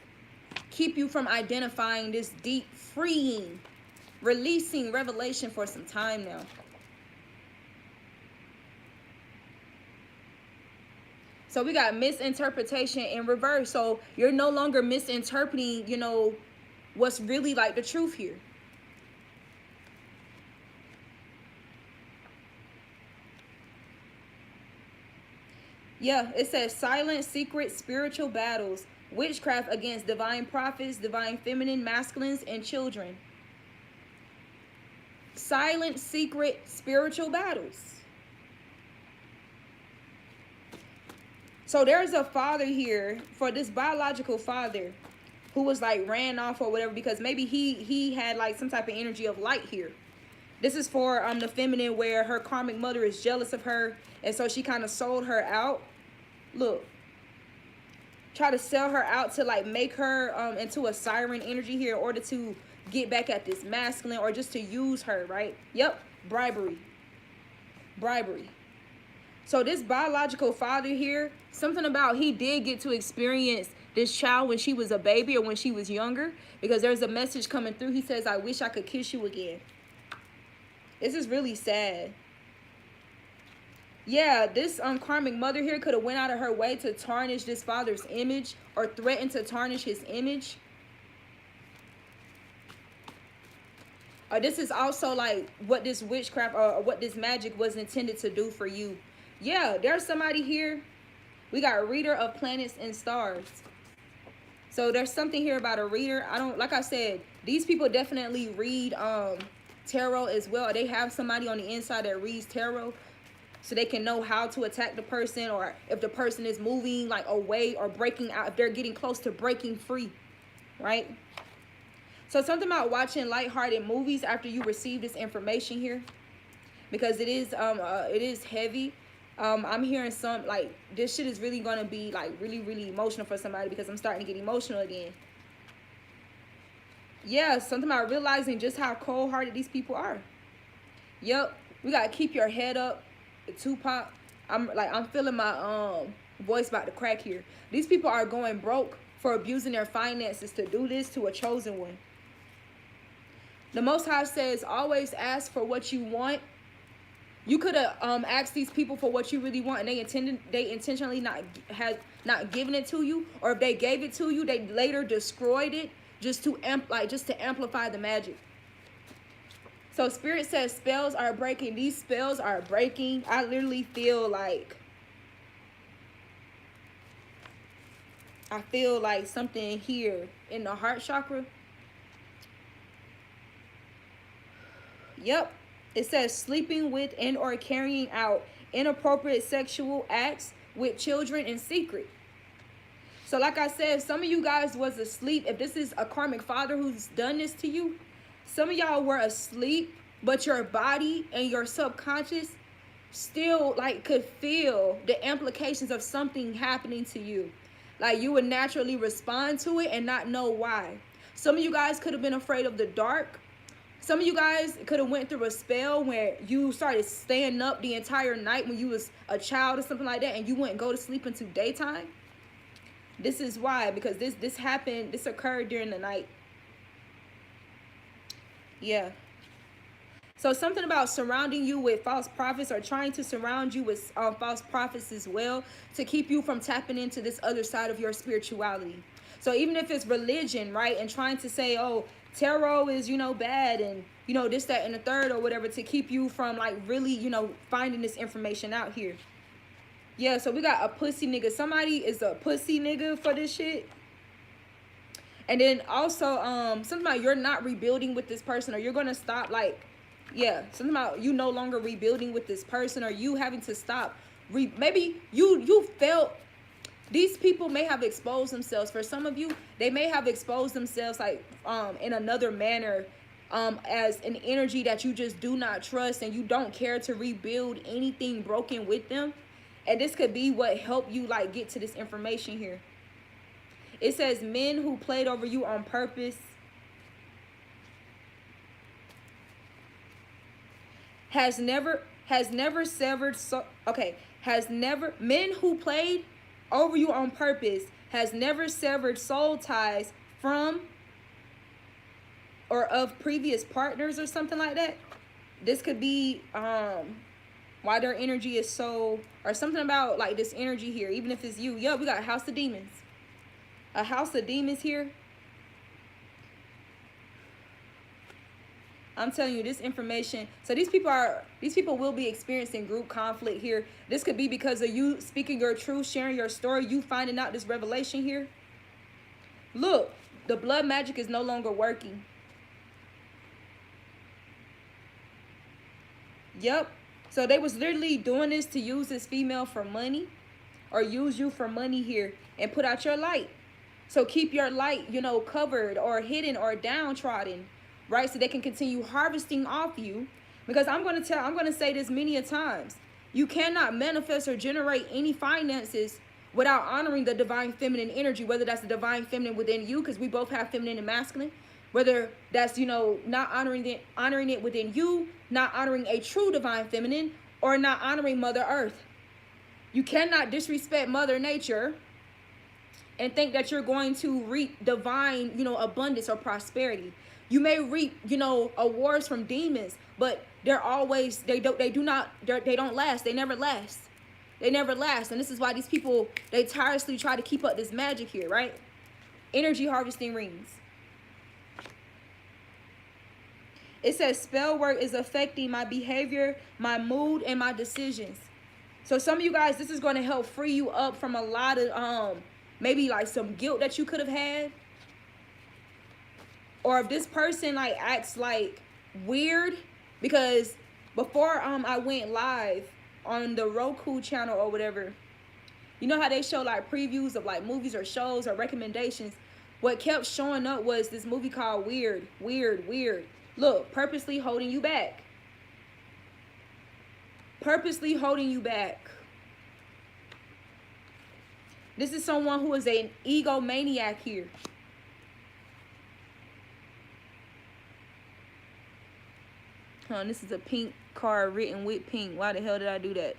keep you from identifying this deep, freeing, releasing revelation for some time now. So we got misinterpretation in reverse. So you're no longer misinterpreting, you know, what's really like the truth here. Yeah, it says silent, secret, spiritual battles. Witchcraft against divine prophets, divine feminine, masculines, and children. Silent, secret, spiritual battles. So there's a father here, for this biological father, who was like ran off or whatever, because maybe he had like some type of energy of light here. This is for the feminine, where her karmic mother is jealous of her, and so she kind of sold her out. Look, try to sell her out to like make her into a siren energy here in order to get back at this masculine, or just to use her, right? Yep, bribery. Bribery. So this biological father here, something about he did get to experience this child when she was a baby or when she was younger, because there's a message coming through. He says, I wish I could kiss you again. This is really sad. Yeah, this karmic mother here could have went out of her way to tarnish this father's image, or threatened to tarnish his image. This is also like what this witchcraft or what this magic was intended to do for you. Yeah, there's somebody here. We got a reader of planets and stars. So there's something here about a reader. I don't, like I said, these people definitely read tarot as well. They have somebody on the inside that reads tarot, so they can know how to attack the person, or if the person is moving like away or breaking out, if they're getting close to breaking free, right? So something about watching lighthearted movies after you receive this information here, because it is heavy. I'm hearing some, like, this shit is really gonna be like really emotional for somebody, because I'm starting to get emotional again. Yeah, something about realizing just how cold-hearted these people are. Yep, we gotta keep your head up, Tupac. I'm feeling my voice about to crack here. These people are going broke for abusing their finances to do this to a chosen one. The Most High says, always ask for what you want. You could have asked these people for what you really want, and they intentionally not giving it to you, or if they gave it to you, they later destroyed it just to amplify the magic. So Spirit says spells are breaking. These spells are breaking. I literally feel like something here in the heart chakra. Yep. It says sleeping with and or carrying out inappropriate sexual acts with children in secret. So like I said, some of you guys was asleep. If this is a karmic father who's done this to you, some of y'all were asleep, but your body and your subconscious still like could feel the implications of something happening to you. Like you would naturally respond to it and not know why. Some of you guys could have been afraid of the dark. Some of you guys could have went through a spell where you started staying up the entire night when you was a child or something like that, and you wouldn't go to sleep until daytime. This is why, because this happened, this occurred during the night. Yeah. So something about surrounding you with false prophets, or trying to surround you with false prophets as well, to keep you from tapping into this other side of your spirituality. So even if it's religion, right, and trying to say, oh, tarot is, bad, and, this, that, and the third, or whatever, to keep you from, like, really, finding this information out here. Yeah, so we got a pussy nigga. Somebody is a pussy nigga for this shit. And then also, something about you're not rebuilding with this person, or you're going to stop, like, yeah, something about you no longer rebuilding with this person, or you having to stop. Maybe you felt... These people may have exposed themselves. For some of you, they may have exposed themselves like in another manner, as an energy that you just do not trust, and you don't care to rebuild anything broken with them. And this could be what helped you like get to this information here. It says men who played over you on purpose has never severed men who played over you on purpose has never severed soul ties from or of previous partners or something like that. This could be why their energy is so, or something about like this energy here, even if it's you. Yeah, we got a house of demons. A house of demons here. I'm telling you this information. So these people will be experiencing group conflict here. This could be because of you speaking your truth, sharing your story, you finding out this revelation here. Look, the blood magic is no longer working. Yep. So they was literally doing this to use this female for money. or use you for money here and put out your light. So keep your light, you know, covered or hidden or downtrodden, right? So they can continue harvesting off you. Because I'm going to say this many a times. You cannot manifest or generate any finances without honoring the divine feminine energy, whether that's the divine feminine within you, because we both have feminine and masculine, whether that's, you know, not honoring it within you, not honoring a true divine feminine, or not honoring Mother Earth. You cannot disrespect Mother Nature and think that you're going to reap divine, you know, abundance or prosperity. You may reap, you know, awards from demons, but they're always, they don't last. They never last. They never last. And this is why these people, they tirelessly try to keep up this magic here, right? Energy harvesting rings. It says spell work is affecting my behavior, my mood, and my decisions. So some of you guys, this is going to help free you up from a lot of maybe like some guilt that you could have had. Or if this person like acts like weird, because before I went live on the Roku channel or whatever, you know how they show like previews of like movies or shows or recommendations. What kept showing up was this movie called Weird. Look, purposely holding you back. Purposely holding you back. This is someone who is an egomaniac here. This is a pink card written with pink. Why the hell did I do that?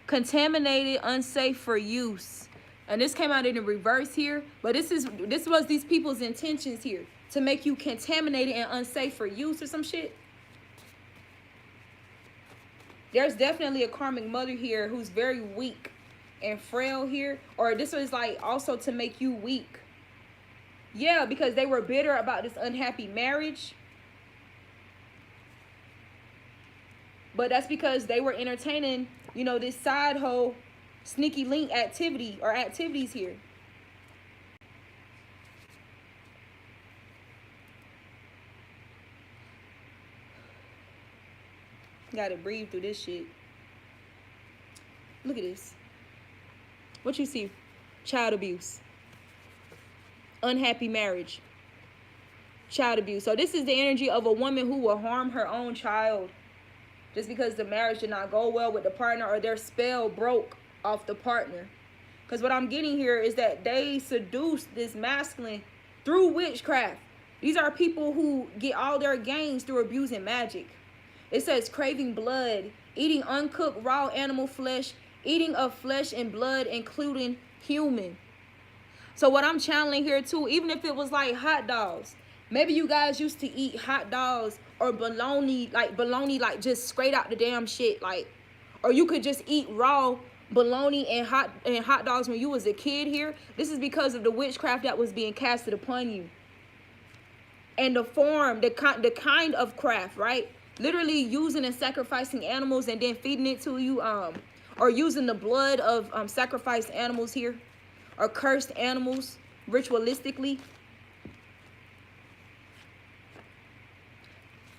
Contaminated, unsafe for use. And this came out in the reverse here. But this was these people's intentions here. To make you contaminated and unsafe for use or some shit. There's definitely a karmic mother here who's very weak and frail here. Or this was like also to make you weak. Yeah, because they were bitter about this unhappy marriage. But that's because they were entertaining, you know, this side hoe sneaky link activity or activities here. Gotta breathe through this shit. Look at this. What you see? Child abuse. Unhappy marriage. Child abuse. So this is the energy of a woman who will harm her own child just because the marriage did not go well with the partner or their spell broke off the partner. Because what I'm getting here is that they seduced this masculine through witchcraft. These are people who get all their gains through abusing magic. It says craving blood, eating uncooked raw animal flesh, eating of flesh and blood, including human. So what I'm channeling here too, even if it was like hot dogs, maybe you guys used to eat hot dogs or bologna like just straight out the damn shit, like, or you could just eat raw bologna and hot dogs when you was a kid here. This is because of the witchcraft that was being casted upon you. And the form, the kind of craft, right? Literally using and sacrificing animals and then feeding it to you, or using the blood of sacrificed animals here, or cursed animals ritualistically.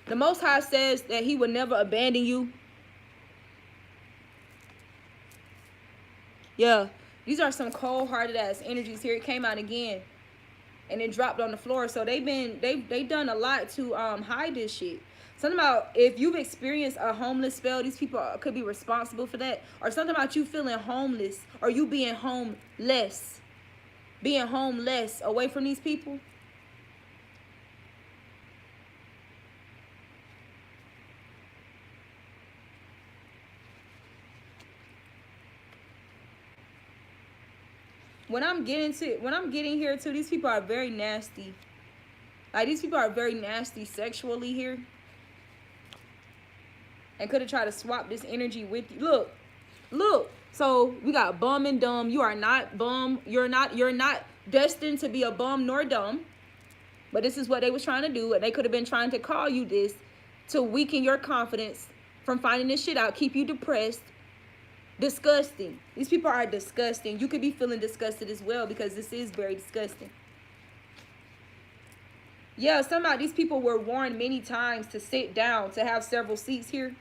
The Most High says that he will never abandon you. Yeah, these are some cold-hearted ass energies here. It came out again, and it dropped on the floor. So they've done a lot to hide this shit. Something about if you've experienced a homeless spell, these people could be responsible for that. Or something about you feeling homeless, or you being homeless away from these people. When I'm getting here too, these people are very nasty. Like, these people are very nasty sexually here. And could have tried to swap this energy with you. Look. So we got bum and dumb. You are not bum. You're not destined to be a bum nor dumb. But this is what they was trying to do. And they could have been trying to call you this to weaken your confidence from finding this shit out, keep you depressed. Disgusting. These people are disgusting. You could be feeling disgusted as well, because this is very disgusting. Yeah, somehow these people were warned many times to sit down, to have several seats here.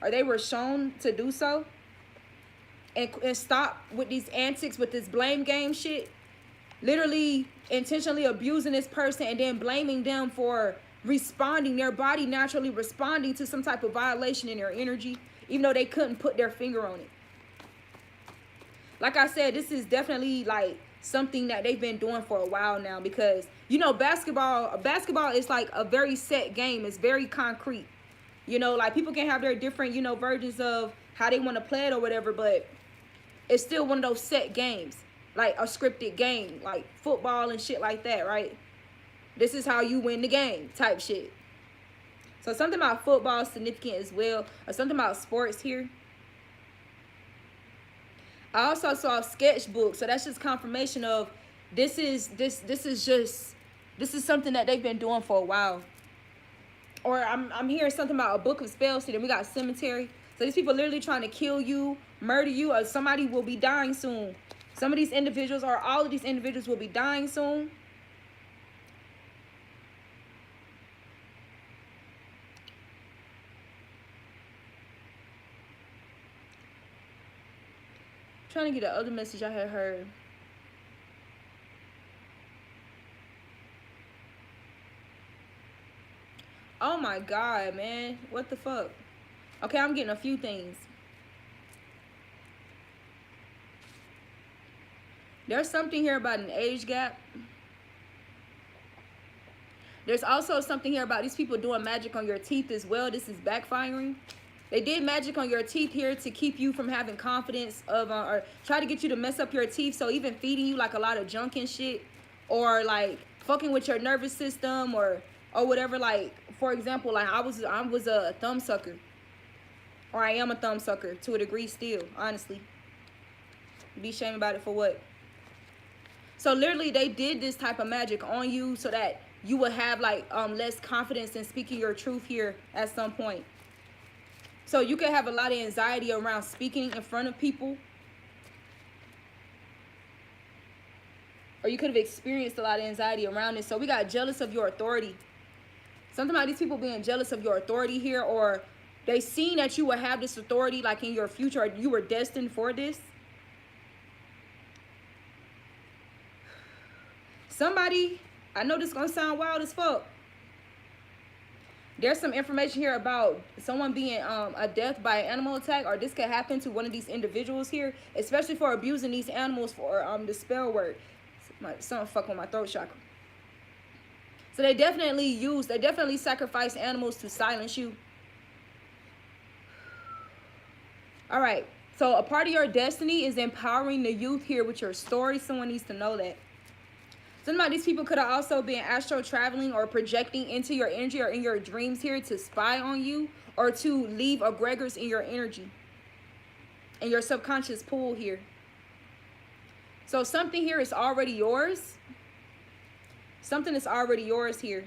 Or they were shown to do so. and stop with these antics, with this blame game shit. Literally intentionally abusing this person and then blaming them for responding, their body naturally responding to some type of violation in their energy, even though they couldn't put their finger on it. Like I said, this is definitely like something that they've been doing for a while now, because you know, basketball is like a very set game. It's very concrete. You know, like people can have their different, you know, versions of how they want to play it or whatever, but it's still one of those set games, like a scripted game, like football and shit like that, right? This is how you win the game type shit. So something about football is significant as well, or something about sports here. I also saw a sketchbook, so that's just confirmation of this is something that they've been doing for a while. Or I'm hearing something about a book of spells here. Then we got cemetery. So these people literally trying to kill you, murder you, or somebody will be dying soon. Some of these individuals, or all of these individuals, will be dying soon. Trying to get the other message I had heard. Oh my God, man. What the fuck? Okay, I'm getting a few things. There's something here about an age gap. There's also something here about these people doing magic on your teeth as well. This is backfiring. They did magic on your teeth here to keep you from having confidence of, or try to get you to mess up your teeth. So even feeding you like a lot of junk and shit, or like fucking with your nervous system, or whatever. Like for example, like I was a thumb sucker, or I am a thumb sucker to a degree still. Honestly, be ashamed about it for what? So literally, they did this type of magic on you so that you would have like less confidence in speaking your truth here at some point. So you could have a lot of anxiety around speaking in front of people. Or you could have experienced a lot of anxiety around it. So we got jealous of your authority. Something about these people being jealous of your authority here, or they seen that you will have this authority like in your future, or you were destined for this. Somebody, I know this is going to sound wild as fuck. There's some information here about someone being a death by an animal attack, or this could happen to one of these individuals here, especially for abusing these animals for the spell word. Something fuck with my throat chakra. So they definitely sacrifice animals to silence you. All right. So a part of your destiny is empowering the youth here with your story. Someone needs to know that. Some of these people could have also been astral traveling or projecting into your energy or in your dreams here to spy on you, or to leave egregors in your energy, in your subconscious pool here. So something here is already yours. Something is already yours here.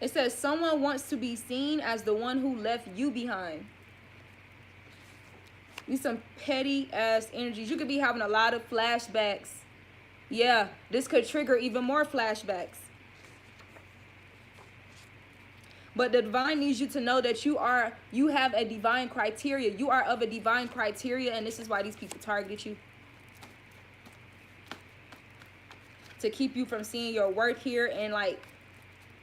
It says someone wants to be seen as the one who left you behind. These some petty ass energies. You could be having a lot of flashbacks. Yeah, this could trigger even more flashbacks. But the divine needs you to know that you have a divine criteria. You are of a divine criteria, and this is why these people targeted you. To keep you from seeing your worth here and like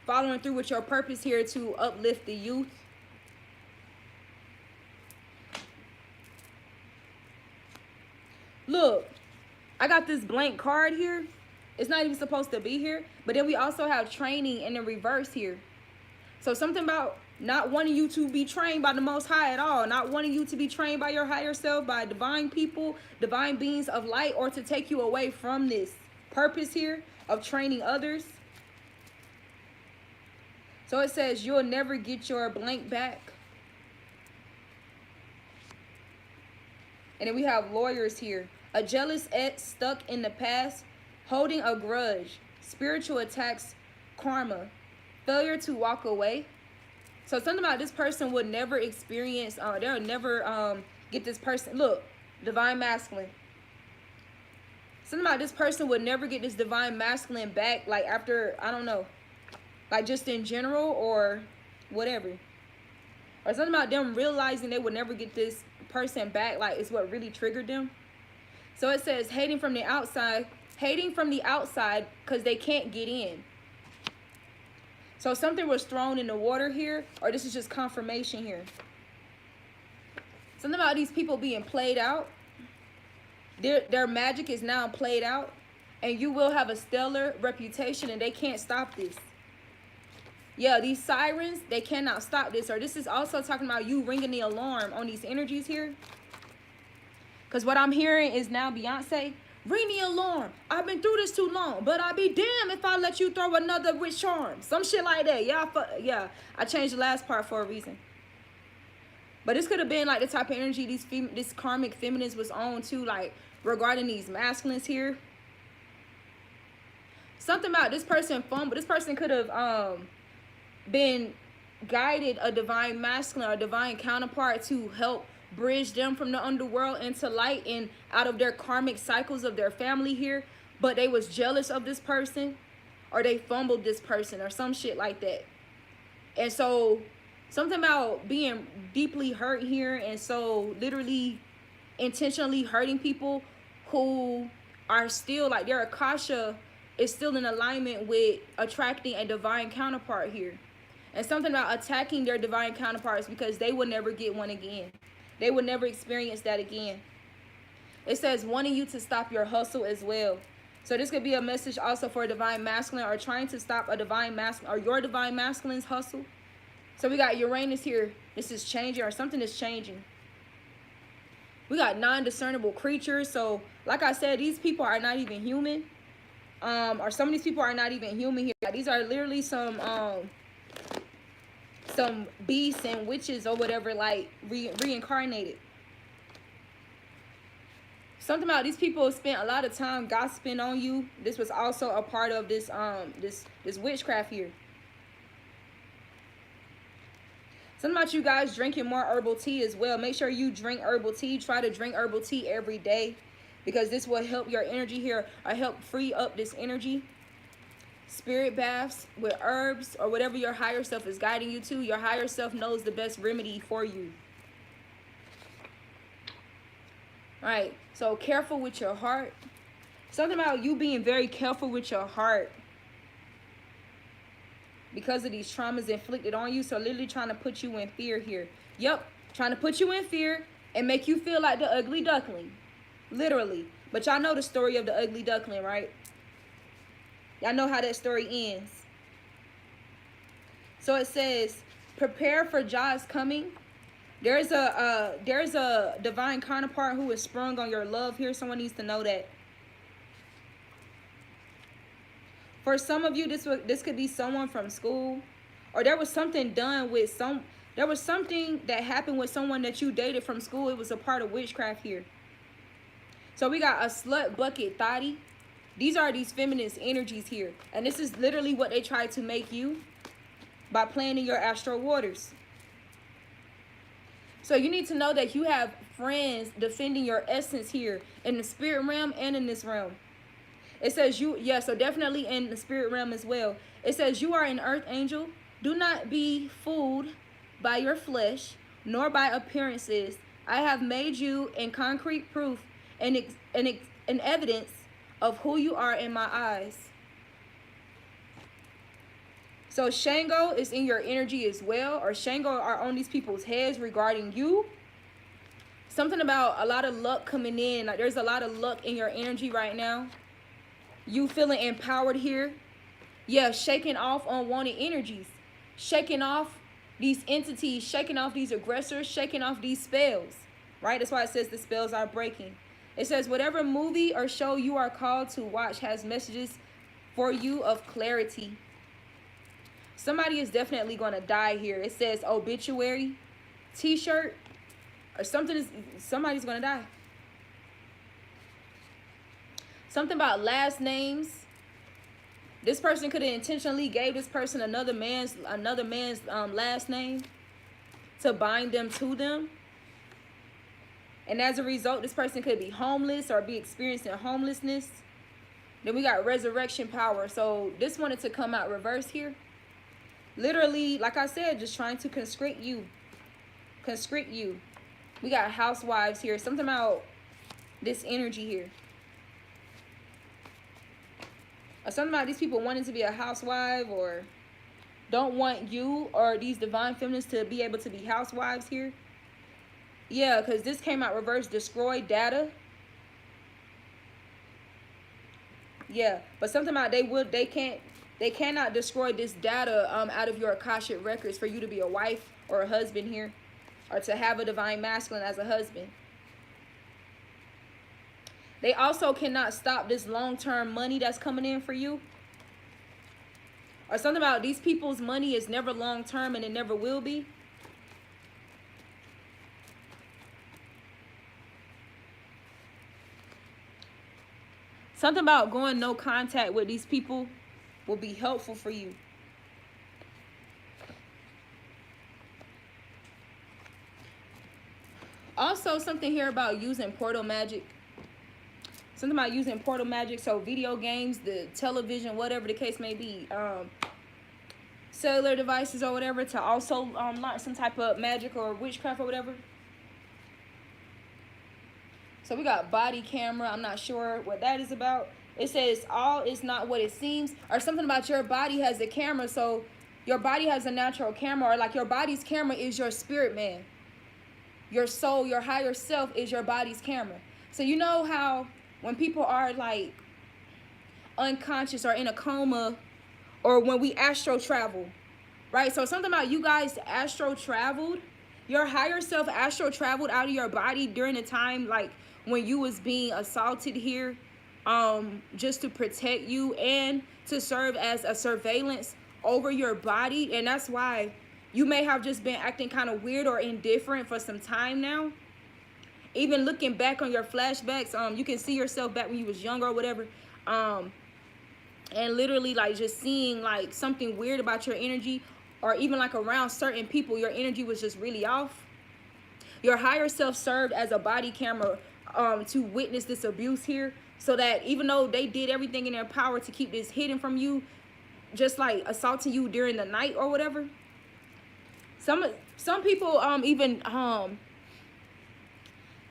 following through with your purpose here to uplift the youth. Look, I got this blank card here. It's not even supposed to be here. But then we also have training in the reverse here. So something about not wanting you to be trained by the Most High at all. Not wanting you to be trained by your higher self, by divine people, divine beings of light, or to take you away from this purpose here of training others. So it says you'll never get your blank back. And then we have lawyers here. A jealous ex stuck in the past, holding a grudge, spiritual attacks, karma, failure to walk away. So something about this person would never experience, they'll never get this person. Look, divine masculine. Something about this person would never get this divine masculine back, like after, I don't know, like just in general or whatever. Or something about them realizing they would never get this person back, like it's what really triggered them. So it says hating from the outside because they can't get in. So something was thrown in the water here, or this is just confirmation here. Something about these people being played out. Their magic is now played out, and you will have a stellar reputation, and they can't stop this. Yeah, these sirens, they cannot stop this. Or this is also talking about you ringing the alarm on these energies here. Because what I'm hearing is now Beyonce, ring the alarm. I've been through this too long, but I'll be damned if I let you throw another with charm. Some shit like that. Yeah, I changed the last part for a reason. But this could have been like the type of energy this karmic feminines was on too, like regarding these masculines here. Something about this person fumbled. This person could have been guided a divine masculine or divine counterpart to help bridge them from the underworld into light and out of their karmic cycles of their family here, but they was jealous of this person, or they fumbled this person or some shit like that. And so something about being deeply hurt here, and so literally intentionally hurting people who are still like their akasha is still in alignment with attracting a divine counterpart here. And something about attacking their divine counterparts because they will never get one again. They will never experience that again. It says wanting you to stop your hustle as well. So this could be a message also for a divine masculine, or trying to stop a divine masculine or your divine masculine's hustle. So we got Uranus here. This is changing, or something is changing. We got non-discernible creatures. So like I said, these people are not even human. Or some of these people are not even human here. These are literally some beasts and witches or whatever, like reincarnated. Something about these people spent a lot of time gossiping on you. This was also a part of this this witchcraft here. Something about you guys drinking more herbal tea as well. Make sure you drink herbal tea. Try to drink herbal tea every day, because this will help your energy here, or help free up this energy. Spirit baths with herbs or whatever your higher self is guiding you to. Your higher self knows the best remedy for you. All right, so careful with your heart. Something about you being very careful with your heart because of these traumas inflicted on you. So literally trying to put you in fear here. Yep, trying to put you in fear and make you feel like the ugly duckling. Literally. But y'all know the story of the ugly duckling, right? Y'all know how that story ends. So it says, prepare for Jah's coming. There's a divine counterpart who is sprung on your love here. Someone needs to know that. For some of you, this could be someone from school, or there was something done with there was something that happened with someone that you dated from school. It was a part of witchcraft here. So we got a slut bucket thotty. These are these feminist energies here. And this is literally what they try to make you by playing in your astral waters. So you need to know that you have friends defending your essence here in the spirit realm and in this realm. It says so definitely in the spirit realm as well. It says you are an earth angel. Do not be fooled by your flesh, nor by appearances. I have made you in concrete proof and evidence of who you are in my eyes. So Shango is in your energy as well, or Shango are on these people's heads regarding you. Something about a lot of luck coming in. Like there's a lot of luck in your energy right now. You feeling empowered here. Yeah, shaking off unwanted energies. Shaking off these entities, shaking off these aggressors, shaking off these spells. Right? That's why it says the spells are breaking. It says whatever movie or show you are called to watch has messages for you of clarity. Somebody is definitely going to die here. It says obituary, t-shirt, or something. Somebody's going to die. Something about last names. This person could have intentionally gave this person another man's last name to bind them to them. And as a result, this person could be homeless or be experiencing homelessness. Then we got resurrection power. So this wanted to come out reverse here. Literally, like I said, just trying to constrict you. Constrict you. We got housewives here. Something about this energy here. Or something about these people wanting to be a housewife or don't want you or these divine feminines to be able to be housewives here. Yeah, because this came out reverse. Destroy data. Yeah, but something about they cannot destroy this data out of your Akashic records for you to be a wife or a husband here, or to have a divine masculine as a husband. They also cannot stop this long-term money that's coming in for you. Or something about these people's money is never long-term and it never will be. Something about going no contact with these people will be helpful for you. Also, something here about using portal magic. Something about using portal magic. So video games, the television, whatever the case may be. Cellular devices or whatever, to also learn some type of magic or witchcraft or whatever. So we got body camera. I'm not sure what that is about. It says all is not what it seems, or something about your body has a camera. So your body has a natural camera, or like your body's camera is your spirit man. Your soul, your higher self is your body's camera. So you know how when people are like unconscious or in a coma, or when we astro travel, right? So something about you guys astro traveled, your higher self astro traveled out of your body during the time like when you was being assaulted here, just to protect you and to serve as a surveillance over your body. And that's why you may have just been acting kind of weird or indifferent for some time now. Even looking back on your flashbacks, you can see yourself back when you was younger or whatever. And literally like just seeing like something weird about your energy, or even like around certain people, your energy was just really off. Your higher self served as a body camera to witness this abuse here, so that even though they did everything in their power to keep this hidden from you, just like assaulting you during the night or whatever. Some people even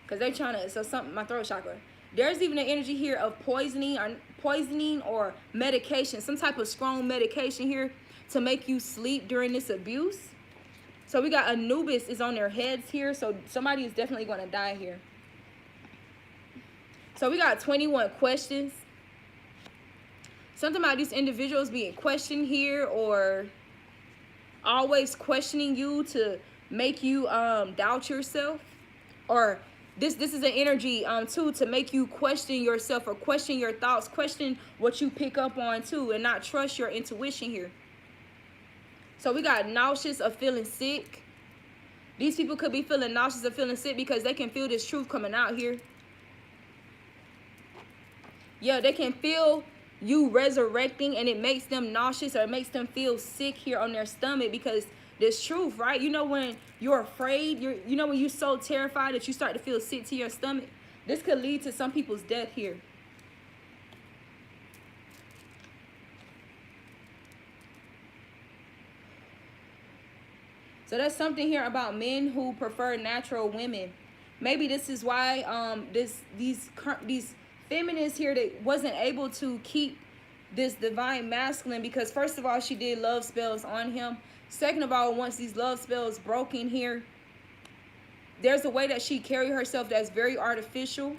because they trying to, so something, my throat chakra, there's even an energy here of poisoning or medication, some type of strong medication here to make you sleep during this abuse. So we got Anubis is on their heads here, so somebody is definitely going to die here. So we got 21 questions. Something about these individuals being questioned here, or always questioning you to make you doubt yourself. Or this is an energy too to make you question yourself, or question your thoughts, question what you pick up on too, and not trust your intuition here. So we got nauseous or feeling sick. These people could be feeling nauseous or feeling sick because they can feel this truth coming out here. Yeah, they can feel you resurrecting, and it makes them nauseous or it makes them feel sick here on their stomach, because this truth, right? You know when you're afraid, you know when you're so terrified that you start to feel sick to your stomach? This could lead to some people's death here. So that's something here about men who prefer natural women. Maybe this is why these feminists here that wasn't able to keep this divine masculine, because first of all, she did love spells on him. Second of all, once these love spells broke in here, there's a way that she carried herself that's very artificial,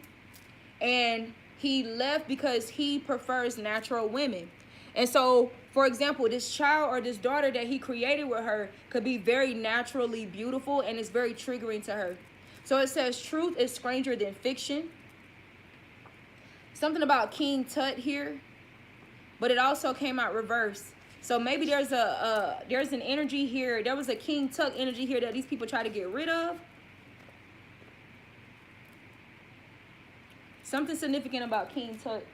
and he left because he prefers natural women. And so, for example, this child or this daughter that he created with her could be very naturally beautiful, and it's very triggering to her. So it says truth is stranger than fiction. Something about King Tut here, but it also came out reverse. So maybe there's an energy here. There was a King Tut energy here that these people try to get rid of. Something significant about King Tut.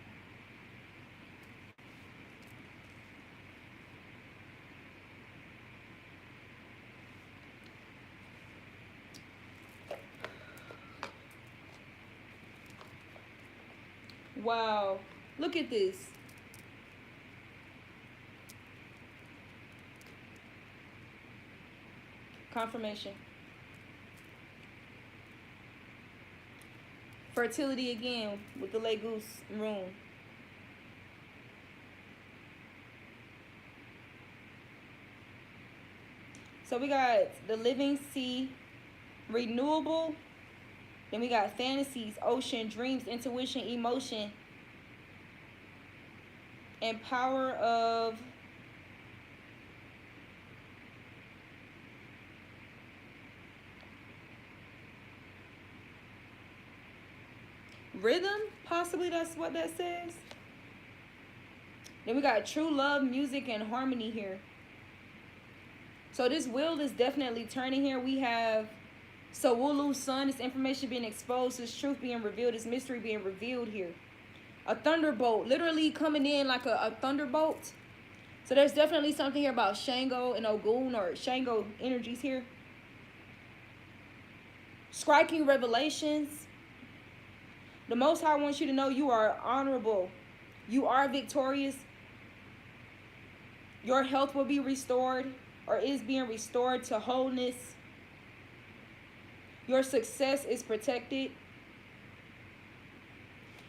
Wow. Look at this. Confirmation. Fertility again with the Lay Goose rune. So we got the living sea, renewable. Then we got fantasies, ocean, dreams, intuition, emotion, and power of rhythm. Possibly that's what that says. Then we got true love, music, and harmony here. So this wheel is definitely turning here. We have Sawulu's sun, this information being exposed, this truth being revealed, this mystery being revealed here. A thunderbolt, literally coming in like a thunderbolt. So there's definitely something here about Shango and Ogun, or Shango energies here. Striking revelations. The Most High wants you to know you are honorable. You are victorious. Your health will be restored, or is being restored to wholeness. Your success is protected.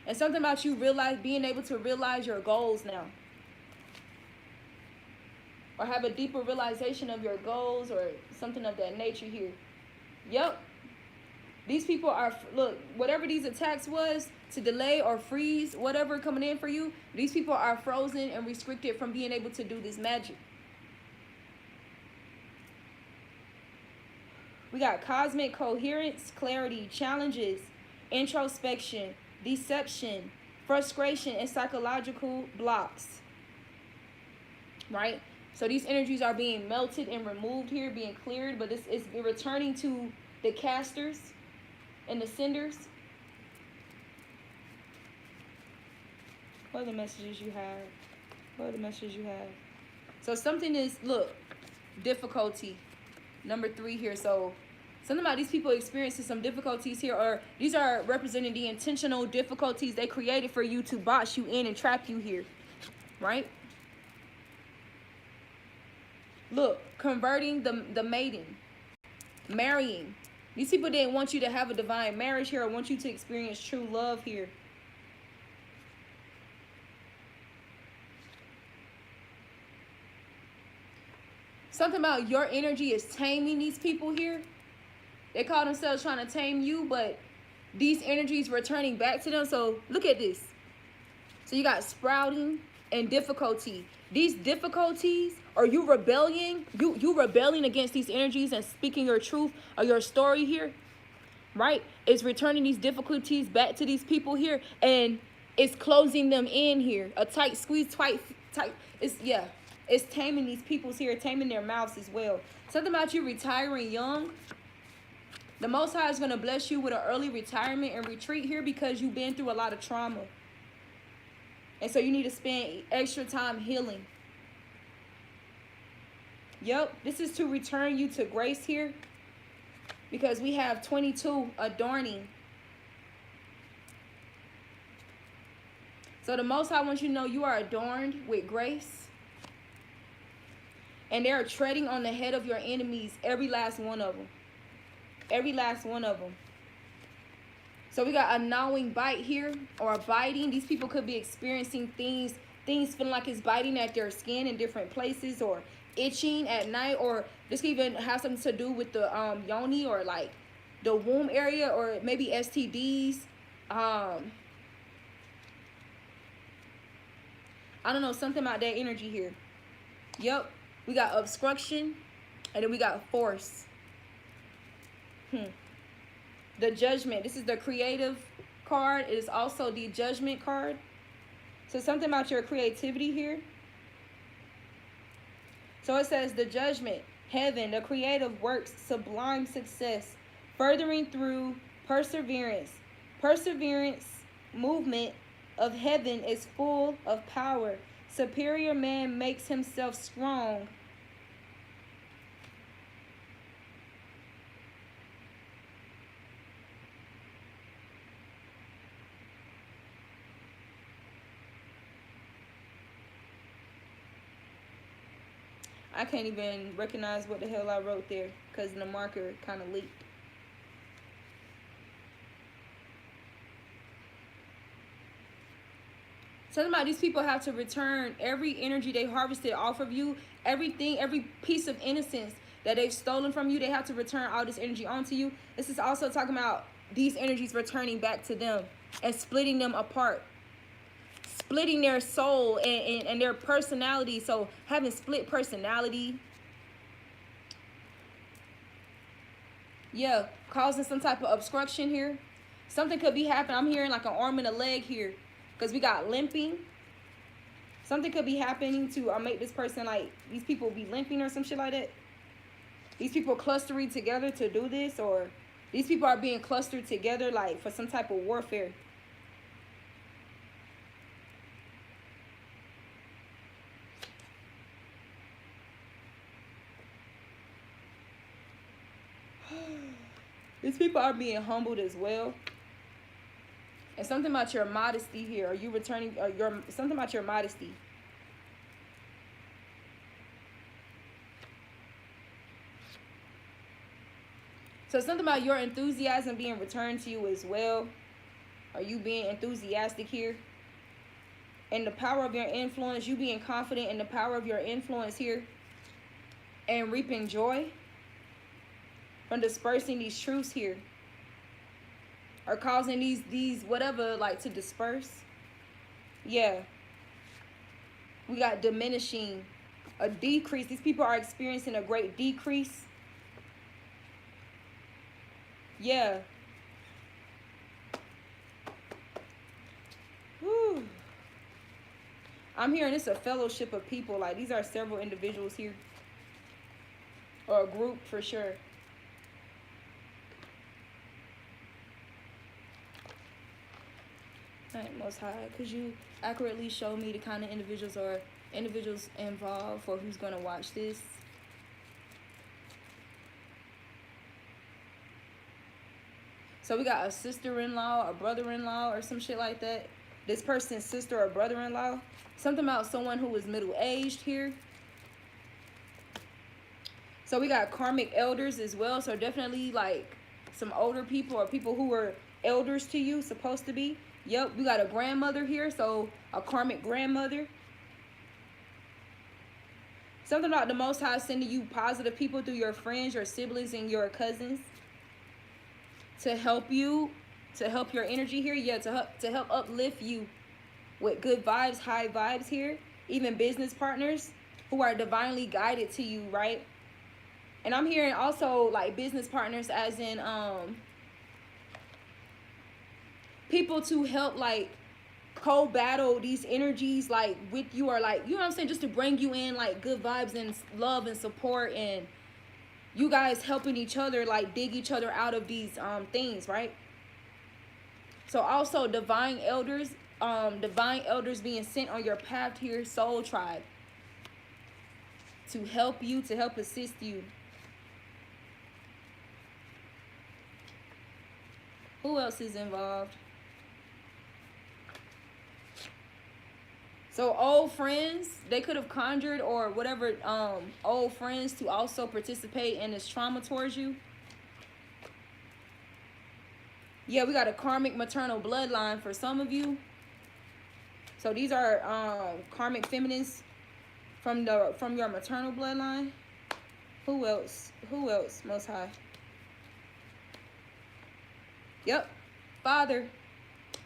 And something about you being able to realize your goals now. Or have a deeper realization of your goals, or something of that nature here. Yep. These people are, look, whatever these attacks was to delay or freeze, whatever coming in for you, these people are frozen and restricted from being able to do this magic. We got cosmic coherence, clarity, challenges, introspection, deception, frustration, and psychological blocks. Right? So these energies are being melted and removed here, being cleared, but this is returning to the casters and the senders. What are the messages you have? What are the messages you have? So something is, look, difficulty. Number 3 here. So something about these people experiencing some difficulties here, or these are representing the intentional difficulties they created for you to box you in and trap you here. Right? Look, converting the mating, marrying. These people didn't want you to have a divine marriage here, or want you to experience true love here. Something about your energy is taming these people here. They call themselves trying to tame you, but these energies returning back to them. So look at this. So you got sprouting and difficulty. These difficulties, or you rebelling, you rebelling against these energies and speaking your truth or your story here, right? It's returning these difficulties back to these people here, and it's closing them in here. A tight squeeze, tight. It's taming these people's here, taming their mouths as well. Something about you retiring young. The Most High is going to bless you with an early retirement and retreat here, because you've been through a lot of trauma. And so you need to spend extra time healing. Yep, this is to return you to grace here, because we have 22 adorning. So the Most High wants you to know you are adorned with grace. And they are treading on the head of your enemies, every last one of them. Every last one of them. So we got a gnawing bite here, or a biting. These people could be experiencing things feeling like it's biting at their skin in different places, or itching at night, or this could even have something to do with the yoni, or like the womb area, or maybe STDs. I don't know, something about that energy here. Yep, we got obstruction, and then we got force. The judgment. This is the creative card. It is also the judgment card. So something about your creativity here. So it says the judgment, heaven, the creative works, sublime success, furthering through perseverance. Perseverance, movement of heaven is full of power. Superior man makes himself strong. I can't even recognize what the hell I wrote there because the marker kind of leaked. Something about these people have to return every energy they harvested off of you, everything, every piece of innocence that they've stolen from you. They have to return all this energy onto you. This is also talking about these energies returning back to them and splitting them apart, splitting their soul and their personality. So having split personality, yeah, causing some type of obstruction here. Something could be happening. I'm hearing like an arm and a leg here because we got limping. Something could be happening to make this person, like, these people be limping or some shit like that. These people clustering together to do this, or these people are being clustered together like for some type of warfare. These people are being humbled as well. And something about your modesty here. Are you returning something about your modesty? So something about your enthusiasm being returned to you as well. Are you being enthusiastic here? And the power of your influence, you being confident in the power of your influence here. And reaping joy from dispersing these truths here. Or causing these whatever, like, to disperse. Yeah. We got diminishing, a decrease. These people are experiencing a great decrease. Yeah. Whew. I'm hearing it's a fellowship of people. Like, these are several individuals here. Or a group for sure. Alright, Most High, could you accurately show me the kind of individuals or individuals involved for who's going to watch this? So we got a sister-in-law, a brother-in-law, or some shit like that. This person's sister or brother-in-law. Something about someone who is middle-aged here. So we got karmic elders as well. So definitely like some older people or people who were elders to you, supposed to be. Yep, we got a grandmother here. So a karmic grandmother. Something about the Most High sending you positive people through your friends, your siblings, and your cousins. To help you, to help your energy here. Yeah, to help uplift you with good vibes, high vibes here. Even business partners who are divinely guided to you, right? And I'm hearing also like business partners as in people to help like co-battle these energies like with you, or like, you know what I'm saying, just to bring you in like good vibes and love and support, and you guys helping each other, like dig each other out of these things, right? So also divine elders being sent on your path here, soul tribe, to help you, to help assist you. Who else is involved? So old friends, they could have conjured or whatever, old friends to also participate in this trauma towards you. Yeah, we got a karmic maternal bloodline for some of you. So these are karmic feminines from your maternal bloodline. Who else? Who else, Most High? Yep, father,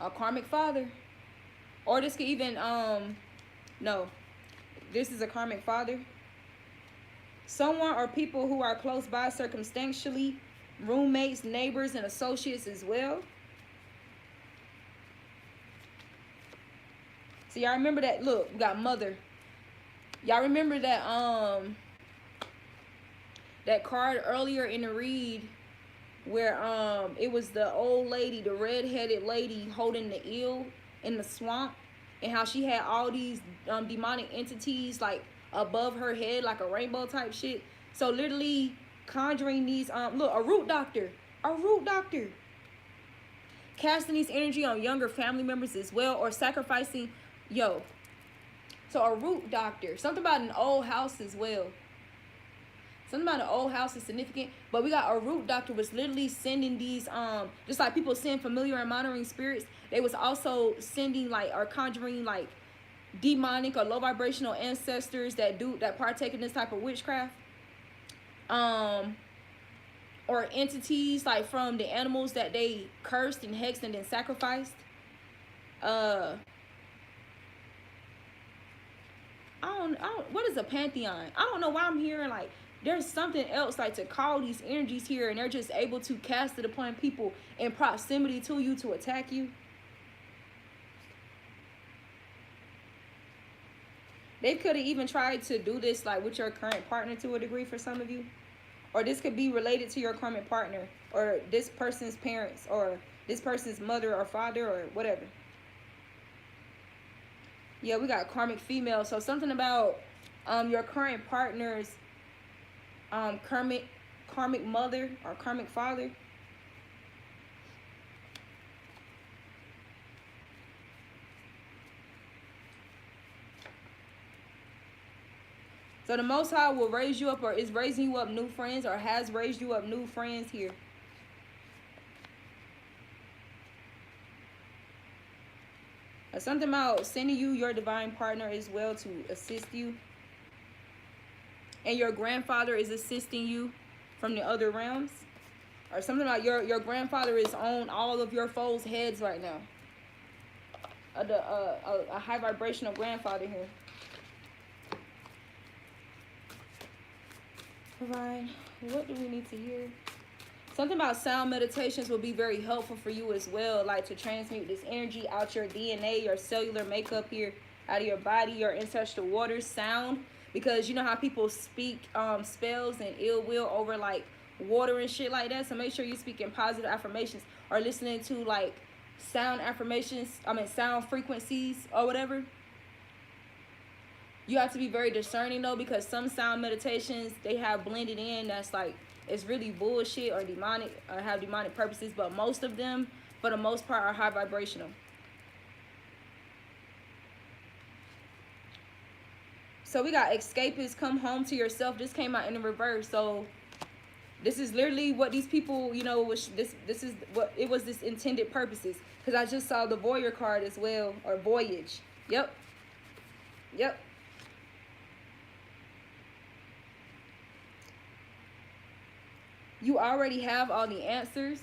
a karmic father. Or this could even, no, this is a karmic father. Someone or people who are close by circumstantially, roommates, neighbors, and associates as well. So y'all remember that, look, we got mother. Y'all remember that, that card earlier in the read where, it was the old lady, the red-headed lady holding the eel in the swamp, and how she had all these demonic entities like above her head, like a rainbow type shit. So literally conjuring these look, a root doctor, casting these energy on younger family members as well, or sacrificing, yo. So a root doctor, something about an old house as well. Something about an old house is significant. But we got a root doctor was literally sending these, just like people send familiar and monitoring spirits, they was also sending like, or conjuring like demonic or low vibrational ancestors that partake in this type of witchcraft. Or entities like from the animals that they cursed and hexed and then sacrificed. I don't, what is a pantheon? I don't know why I'm hearing like there's something else like to call these energies here, and they're just able to cast it upon people in proximity to you to attack you. They could have even tried to do this like with your current partner to a degree for some of you. Or this could be related to your karmic partner, or this person's parents, or this person's mother or father, or whatever. Yeah, we got karmic female. So something about your current partner's karmic mother or karmic father. So the Most High will raise you up, or is raising you up new friends, or has raised you up new friends here. Something about sending you your divine partner as well to assist you. And your grandfather is assisting you from the other realms. Or something about your grandfather is on all of your foes' heads right now. A high vibrational grandfather here. Alright, what do we need to hear? Something about sound meditations will be very helpful for you as well, like to transmute this energy out your DNA, your cellular makeup here, out of your body, your ancestral waters, sound. Because you know how people speak spells and ill will over like water and shit like that. So make sure you speak in positive affirmations, or listening to like sound affirmations, sound frequencies or whatever. You have to be very discerning though, because some sound meditations they have blended in that's like it's really bullshit or demonic, or have demonic purposes. But most of them, for the most part, are high vibrational. So we got escapists, come home to yourself. This came out in the reverse. So this is literally what these people, you know, was this is what it was, this intended purposes. Because I just saw the voyeur card as well, or voyage. Yep. You already have all the answers.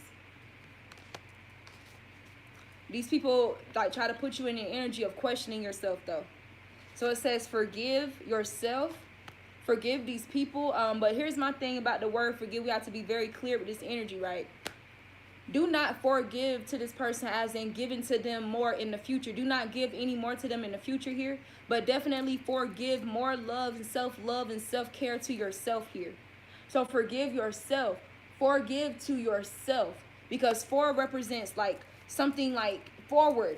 These people like try to put you in the energy of questioning yourself though. So it says forgive yourself, forgive these people. But here's my thing about the word forgive. We have to be very clear with this energy, right? Do not forgive to this person as in giving to them more in the future. Do not give any more to them in the future here. But definitely forgive more love and self-love and self-care to yourself here. So forgive yourself. Forgive to yourself. Because 4 represents like something like forward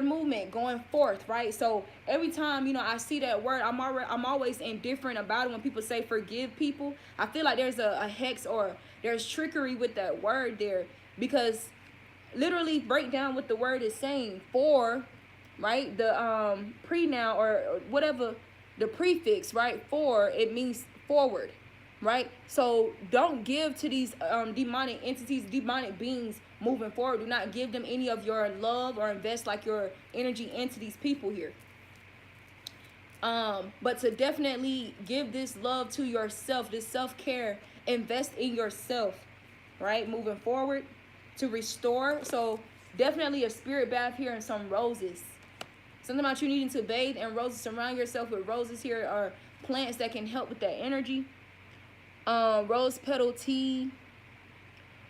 movement, going forth, right? So every time, you know, I see that word, I'm always indifferent about it when people say forgive people. I feel like there's a hex or there's trickery with that word there, because literally break down what the word is saying. For, right, the pre-noun or whatever the prefix, right, for, it means forward, right? So don't give to these demonic entities, demonic beings moving forward. Do not give them any of your love or invest like your energy into these people here. But to definitely give this love to yourself, this self-care, invest in yourself, right? Moving forward to restore. So definitely a spirit bath here and some roses. Something about you needing to bathe in roses. Surround yourself with roses here, or plants that can help with that energy. Rose petal tea,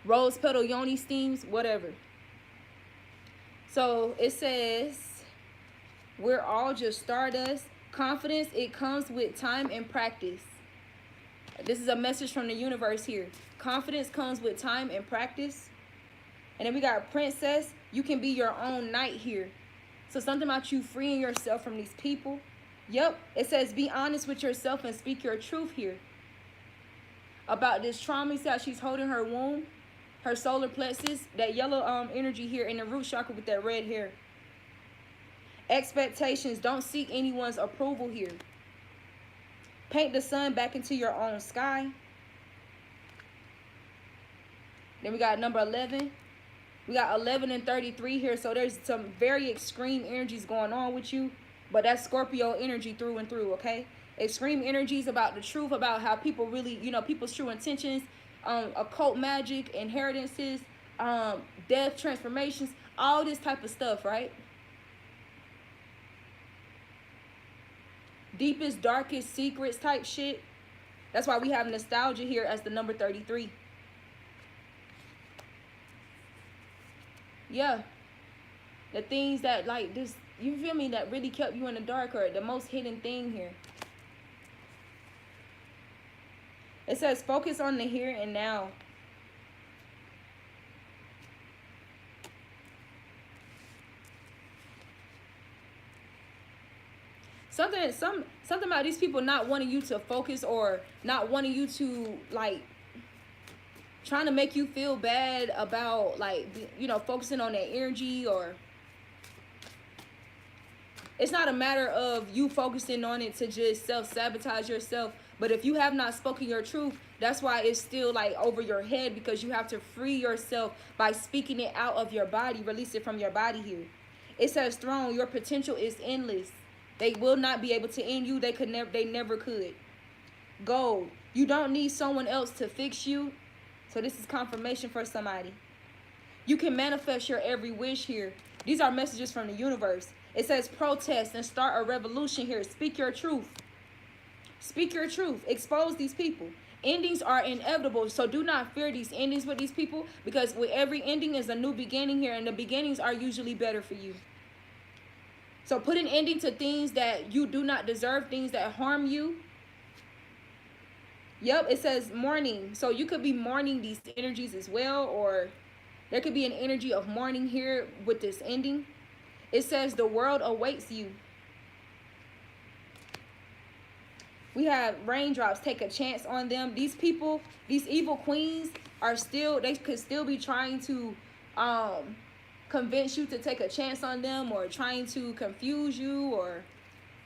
rose petal yoni steams, whatever. So it says we're all just stardust. Confidence, it comes with time and practice. This is a message from the universe here. Confidence comes with time and practice. And then we got princess. You can be your own knight here. So something about you freeing yourself from these people. Yep. It says be honest with yourself and speak your truth here. About this trauma, you see how she's holding her womb, her solar plexus, that yellow energy here in the root chakra with that red hair. Expectations, don't seek anyone's approval here. Paint the sun back into your own sky. Then we got number 11. We got 11 and 33 here. So there's some very extreme energies going on with you. But that's Scorpio energy through and through, okay? Extreme energies about the truth, about how people really, you know, people's true intentions, occult magic, inheritances, death, transformations, all this type of stuff, right? Deepest, darkest secrets type shit. That's why we have nostalgia here as the number 33. Yeah. The things that, like, this, you feel me, that really kept you in the dark, or the most hidden thing here. It says focus on the here and now. Something about these people not wanting you to focus, or not wanting you to, like, trying to make you feel bad about, like, you know, focusing on that energy. Or it's not a matter of you focusing on it to just self-sabotage yourself. But if you have not spoken your truth, that's why it's still, like, over your head, because you have to free yourself by speaking it out of your body. Release it from your body here. It says throne, your potential is endless. They will not be able to end you. They never could. Gold, you don't need someone else to fix you. So this is confirmation for somebody. You can manifest your every wish here. These are messages from the universe. It says protest and start a revolution here. Speak your truth. Speak your truth. Expose these people. Endings are inevitable, so do not fear these endings with these people, because with every ending is a new beginning here, and the beginnings are usually better for you. So put an ending to things that you do not deserve, things that harm you. Yep, it says mourning. So you could be mourning these energies as well, or there could be an energy of mourning here with this ending. It says the world awaits you. We have raindrops. Take a chance on them. These people, these evil queens are still, they could still be trying to convince you to take a chance on them, or trying to confuse you, or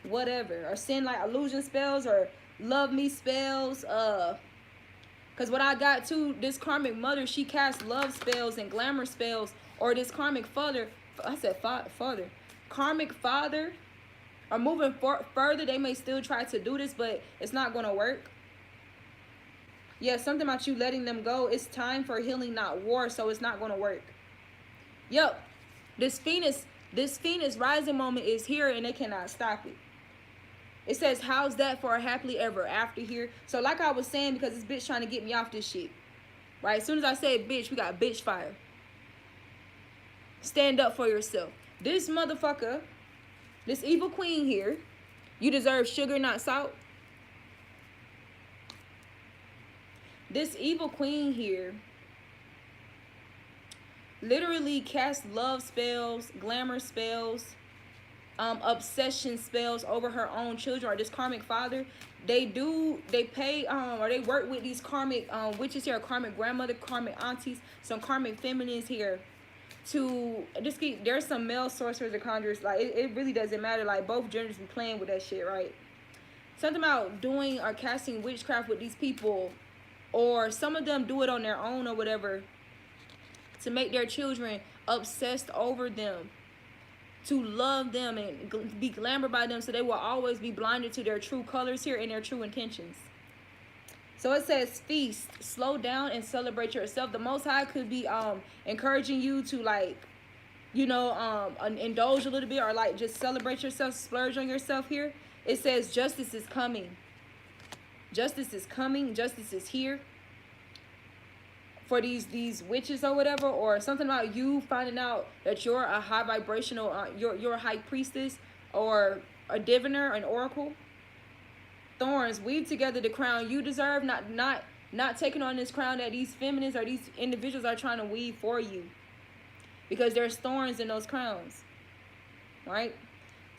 whatever, or send like illusion spells or love me spells. Because what I got too, this karmic mother, she casts love spells and glamour spells. Or this karmic father, I said father, karmic father, are moving further. They may still try to do this, but it's not going to work. Yeah, something about you letting them go. It's time for healing, not war, so it's not going to work. Yep, this Phoenix rising moment is here, and they cannot stop it. It says, how's that for a happily ever after here? So like I was saying, because this bitch trying to get me off this shit, right? As soon as I said bitch, we got bitch fire. Stand up for yourself. This motherfucker, this evil queen here, you deserve sugar, not salt. This evil queen here literally casts love spells, glamour spells, obsession spells over her own children, or this karmic father. They pay or they work with these karmic witches here, karmic grandmother, karmic aunties, some karmic feminines here, to just keep, there's some male sorcerers and conjurers, like it really doesn't matter, like both genders be playing with that shit, right? Something about doing or casting witchcraft with these people, or some of them do it on their own or whatever, to make their children obsessed over them, to love them and be glamored by them, so they will always be blinded to their true colors here and their true intentions. So it says feast, slow down and celebrate yourself. The Most High could be encouraging you to, like, you know, indulge a little bit, or like just celebrate yourself, splurge on yourself here. It says justice is coming. Justice is coming. Justice is here for these witches or whatever, or something about you finding out that you're a high vibrational, you're a high priestess, or a diviner, an oracle. Thorns, weave together the crown you deserve, not taking on this crown that these feminists or these individuals are trying to weave for you, because there's thorns in those crowns, right?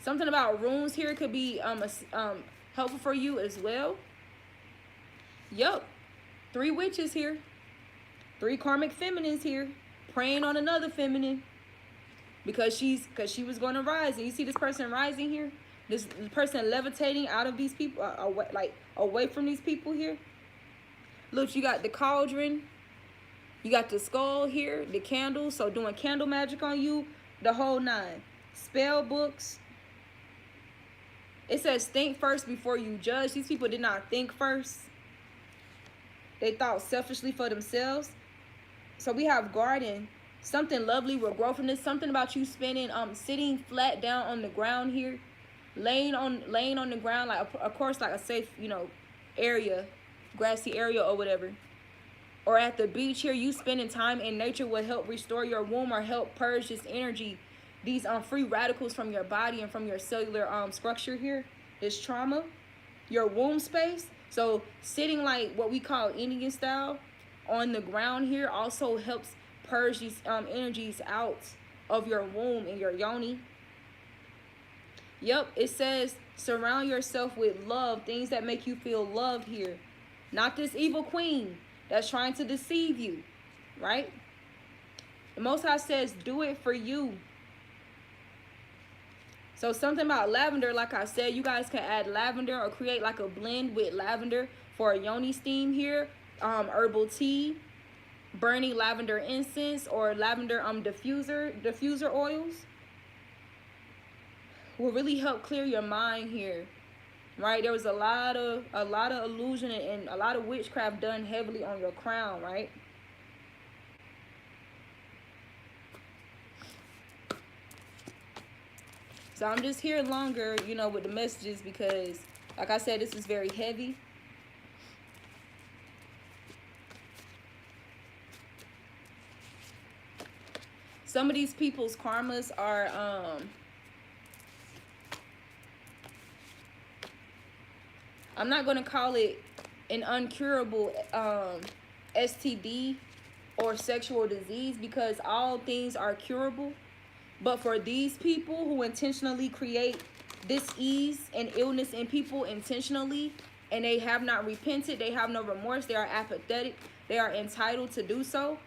Something about runes here could be helpful for you as well. Yup, 3 witches here. 3 karmic feminines here, praying on another feminine, because she was going to rise. And you see this person rising here, this person levitating out of these people, like away from these people here. Look, you got the cauldron. You got the skull here, the candles. So doing candle magic on you, the whole 9. Spell books. It says think first before you judge. These people did not think first. They thought selfishly for themselves. So we have garden. Something lovely will grow from this. Something about you sitting flat down on the ground here. Laying on the ground, like of course like a safe, area, grassy area or whatever. Or at the beach here, you spending time in nature will help restore your womb or help purge this energy, these free radicals from your body and from your cellular structure here, this trauma, your womb space. So sitting like what we call Indian style on the ground here also helps purge these energies out of your womb and your yoni. Yep, it says surround yourself with love, things that make you feel loved here. Not this evil queen that's trying to deceive you, right? The Most High says do it for you. So something about lavender, like I said, you guys can add lavender or create like a blend with lavender for a yoni steam here. Herbal tea, burning lavender incense, or lavender diffuser oils will really help clear your mind here, right? There was a lot of illusion and a lot of witchcraft done heavily on your crown, right? So I'm just here longer, with the messages because, like I said, this is very heavy. Some of these people's karmas are I'm not going to call it an uncurable STD or sexual disease because all things are curable. But for these people who intentionally create dis-ease and illness in people intentionally, and they have not repented, they have no remorse, they are apathetic, they are entitled to do so.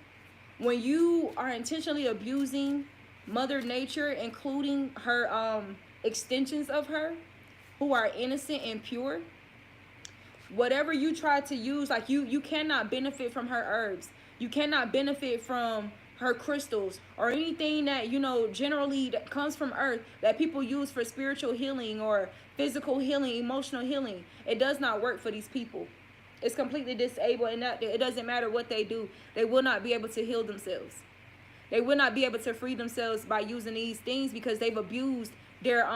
When you are intentionally abusing Mother Nature, including her extensions of her, who are innocent and pure, whatever you try to use, like you cannot benefit from her herbs. You cannot benefit from her crystals or anything that, generally that comes from earth that people use for spiritual healing or physical healing, emotional healing. It does not work for these people. It's completely disabled, and that it doesn't matter what they do. They will not be able to heal themselves. They will not be able to free themselves by using these things because they've abused their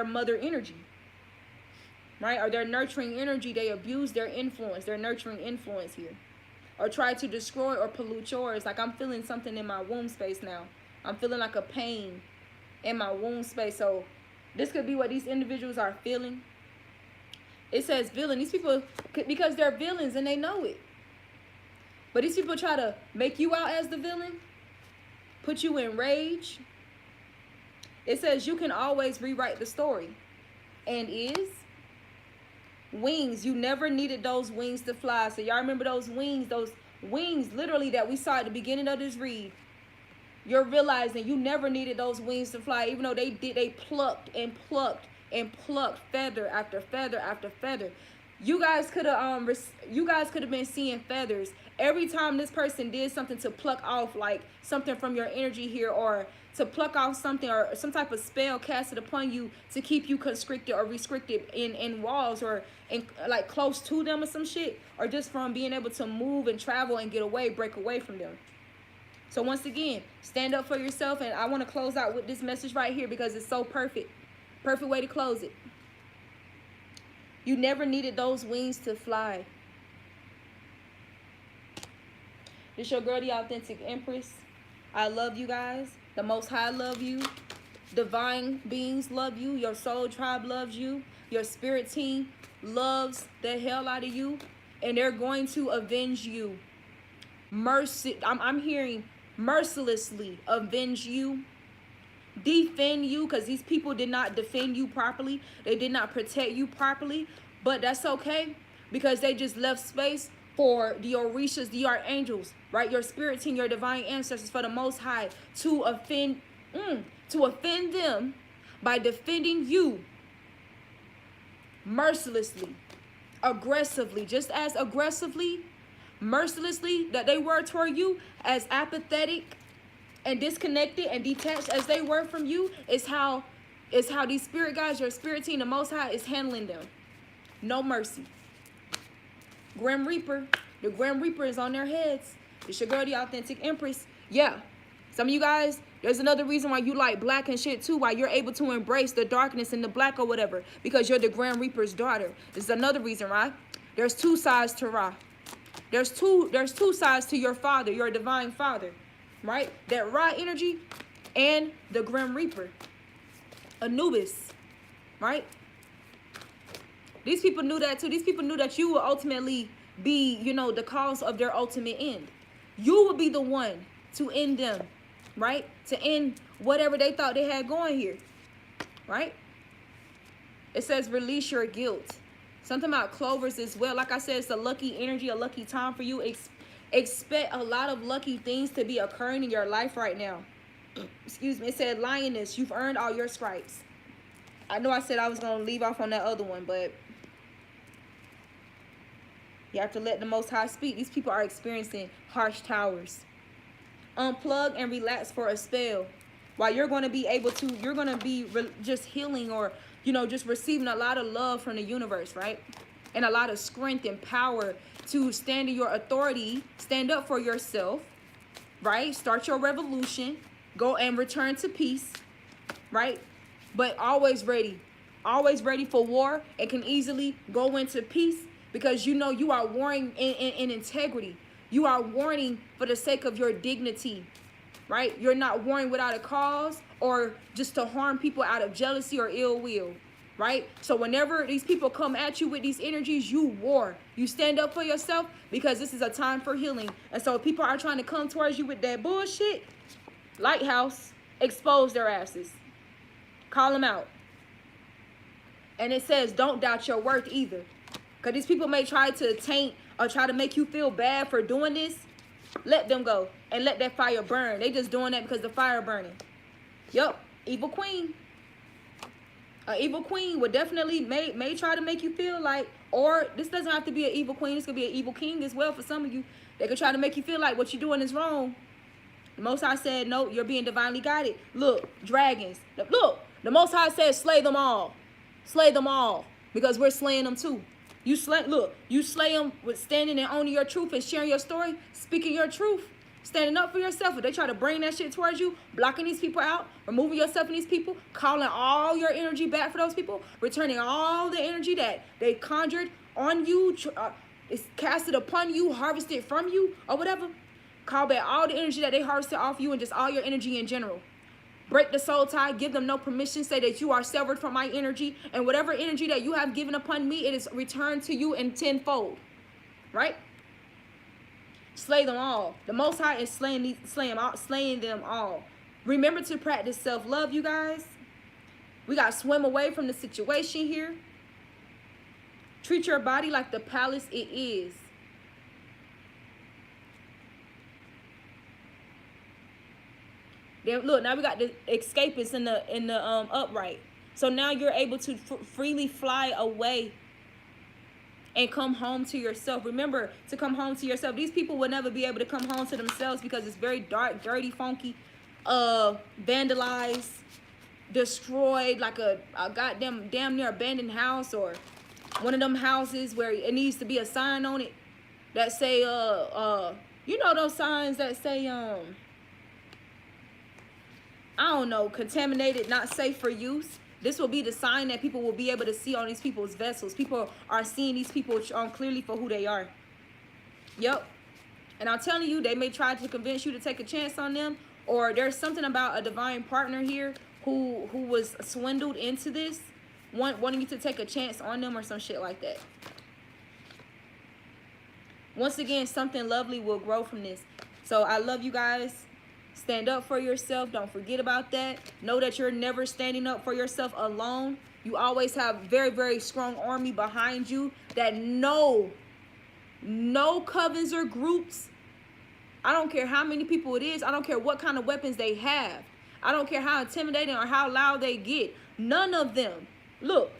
mother energy, right? Or their nurturing energy. They abuse their influence, their nurturing influence here, or try to destroy or pollute yours. Like I'm feeling something in my womb space now. I'm feeling like a pain in my womb space. So this could be what these individuals are feeling. It says villain. These people, because they're villains and they know it. But these people try to make you out as the villain, put you in rage. It says you can always rewrite the story. And is wings. You never needed those wings to fly. So y'all remember those wings literally that we saw at the beginning of this read. You're realizing you never needed those wings to fly, even though they plucked and plucked and plucked feather after feather after feather. You guys could have been seeing feathers every time this person did something to pluck off like something from your energy here, or to pluck off something or some type of spell casted upon you to keep you constricted or restricted in walls or in like close to them or some shit, or just from being able to move and travel and get away, break away from them. So once again, stand up for yourself. And I want to close out with this message right here because it's so perfect. Perfect way to close it. You never needed those wings to fly. This your girl, the Authentic Empress. I love you guys. The Most High love you. Divine beings love you. Your soul tribe loves you. Your spirit team loves the hell out of you. And they're going to avenge you. I'm hearing mercilessly avenge you. Defend you, because these people did not defend you properly. They did not protect you properly. But that's okay, because they just left space for the Orishas, the archangels, right? Your spirit team, your divine ancestors, for the Most High to offend them by defending you mercilessly. aggressively, just as aggressively, mercilessly that they were toward you, as apathetic and disconnected and detached as they were from you, is how these spirit guides, your spirit team, the Most High, is handling them. No mercy. Grim Reaper. The Grim Reaper is on their heads. It's your girl, the Authentic Empress. Yeah. Some of you guys, there's another reason why you like black and shit too, why you're able to embrace the darkness and the black or whatever, because you're the Grim Reaper's daughter. This is another reason, right? There's two sides to Ra. There's two sides to your father, your divine father, right? That Ra energy and the Grim Reaper. Anubis, right? These people knew that too. These people knew that you will ultimately be, you know, the cause of their ultimate end. You will be the one to end them, right? To end whatever they thought they had going here, right? It says release your guilt. Something about clovers as well. Like I said, it's a lucky energy, a lucky time for you. Expect a lot of lucky things to be occurring in your life right now. Excuse me. It said lioness, you've earned all your stripes. I know I said I was going to leave off on that other one, but you have to let the Most High speak. These people are experiencing harsh towers. Unplug and relax for a spell. While you're going to be able to, you're going to be just healing, or, you know, just receiving a lot of love from the universe, right? And a lot of strength and power to stand in your authority, stand up for yourself, right? Start your revolution, go and return to peace, right? But always ready for war, and can easily go into peace, because you know you are warring in integrity. You are warring for the sake of your dignity, right? You're not warring without a cause, or just to harm people out of jealousy or ill will, right? So whenever these people come at you with these energies, you war. You stand up for yourself, because this is a time for healing. And so if people are trying to come towards you with that bullshit, Lighthouse, expose their asses. Call them out. And it says don't doubt your worth either. Because these people may try to taint or try to make you feel bad for doing this. Let them go and let that fire burn. They just doing that because the fire burning. Yup, evil queen. An evil queen would definitely may try to make you feel like, or this doesn't have to be an evil queen. This could be an evil king as well for some of you. They could try to make you feel like what you're doing is wrong. The Most High said, no, you're being divinely guided. Look, dragons. Look, the Most High said, slay them all. Slay them all. Because we're slaying them too. You slay them with standing and owning your truth and sharing your story, speaking your truth, standing up for yourself. If they try to bring that shit towards you, blocking these people out, removing yourself from these people, calling all your energy back for those people, returning all the energy that they conjured on you, it's casted upon you, harvested from you, or whatever. Call back all the energy that they harvested off you, and just all your energy in general. Break the soul tie, give them no permission, say that you are severed from my energy, and whatever energy that you have given upon me, it is returned to you in tenfold, right? Slay them all. The Most High is slaying them all. Remember to practice self-love, you guys. We got to swim away from the situation here. Treat your body like the palace it is. Then look, now we got the escapists in the upright. So now you're able to freely fly away and come home to yourself. Remember to come home to yourself. These people will never be able to come home to themselves, because it's very dark, dirty, funky, vandalized, destroyed, like a goddamn damn near abandoned house, or one of them houses where it needs to be a sign on it that say you know those signs that say I don't know, contaminated, not safe for use. This will be the sign that people will be able to see on these people's vessels. People are seeing these people clearly for who they are. Yep. And I'm telling you, they may try to convince you to take a chance on them, or there's something about a divine partner here who was swindled into this, wanting you to take a chance on them or some shit like that. Once again, something lovely will grow from this. So I love you guys. Stand up for yourself. Don't forget about that. Know that you're never standing up for yourself alone. You always have very, very strong army behind you that no covens or groups. I don't care how many people it is. I don't care what kind of weapons they have. I don't care how intimidating or how loud they get. None of them. Look,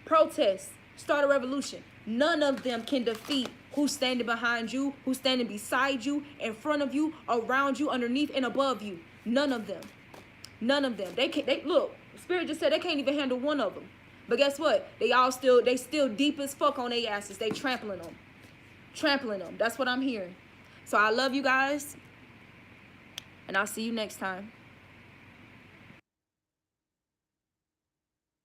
protest. Start a revolution. None of them can defeat who's standing behind you, who's standing beside you, in front of you, around you, underneath, and above you. None of them. None of them. They can't. They look. Spirit just said they can't even handle one of them. But guess what? They still deep as fuck on their asses. They trampling them. Trampling them. That's what I'm hearing. So I love you guys. And I'll see you next time.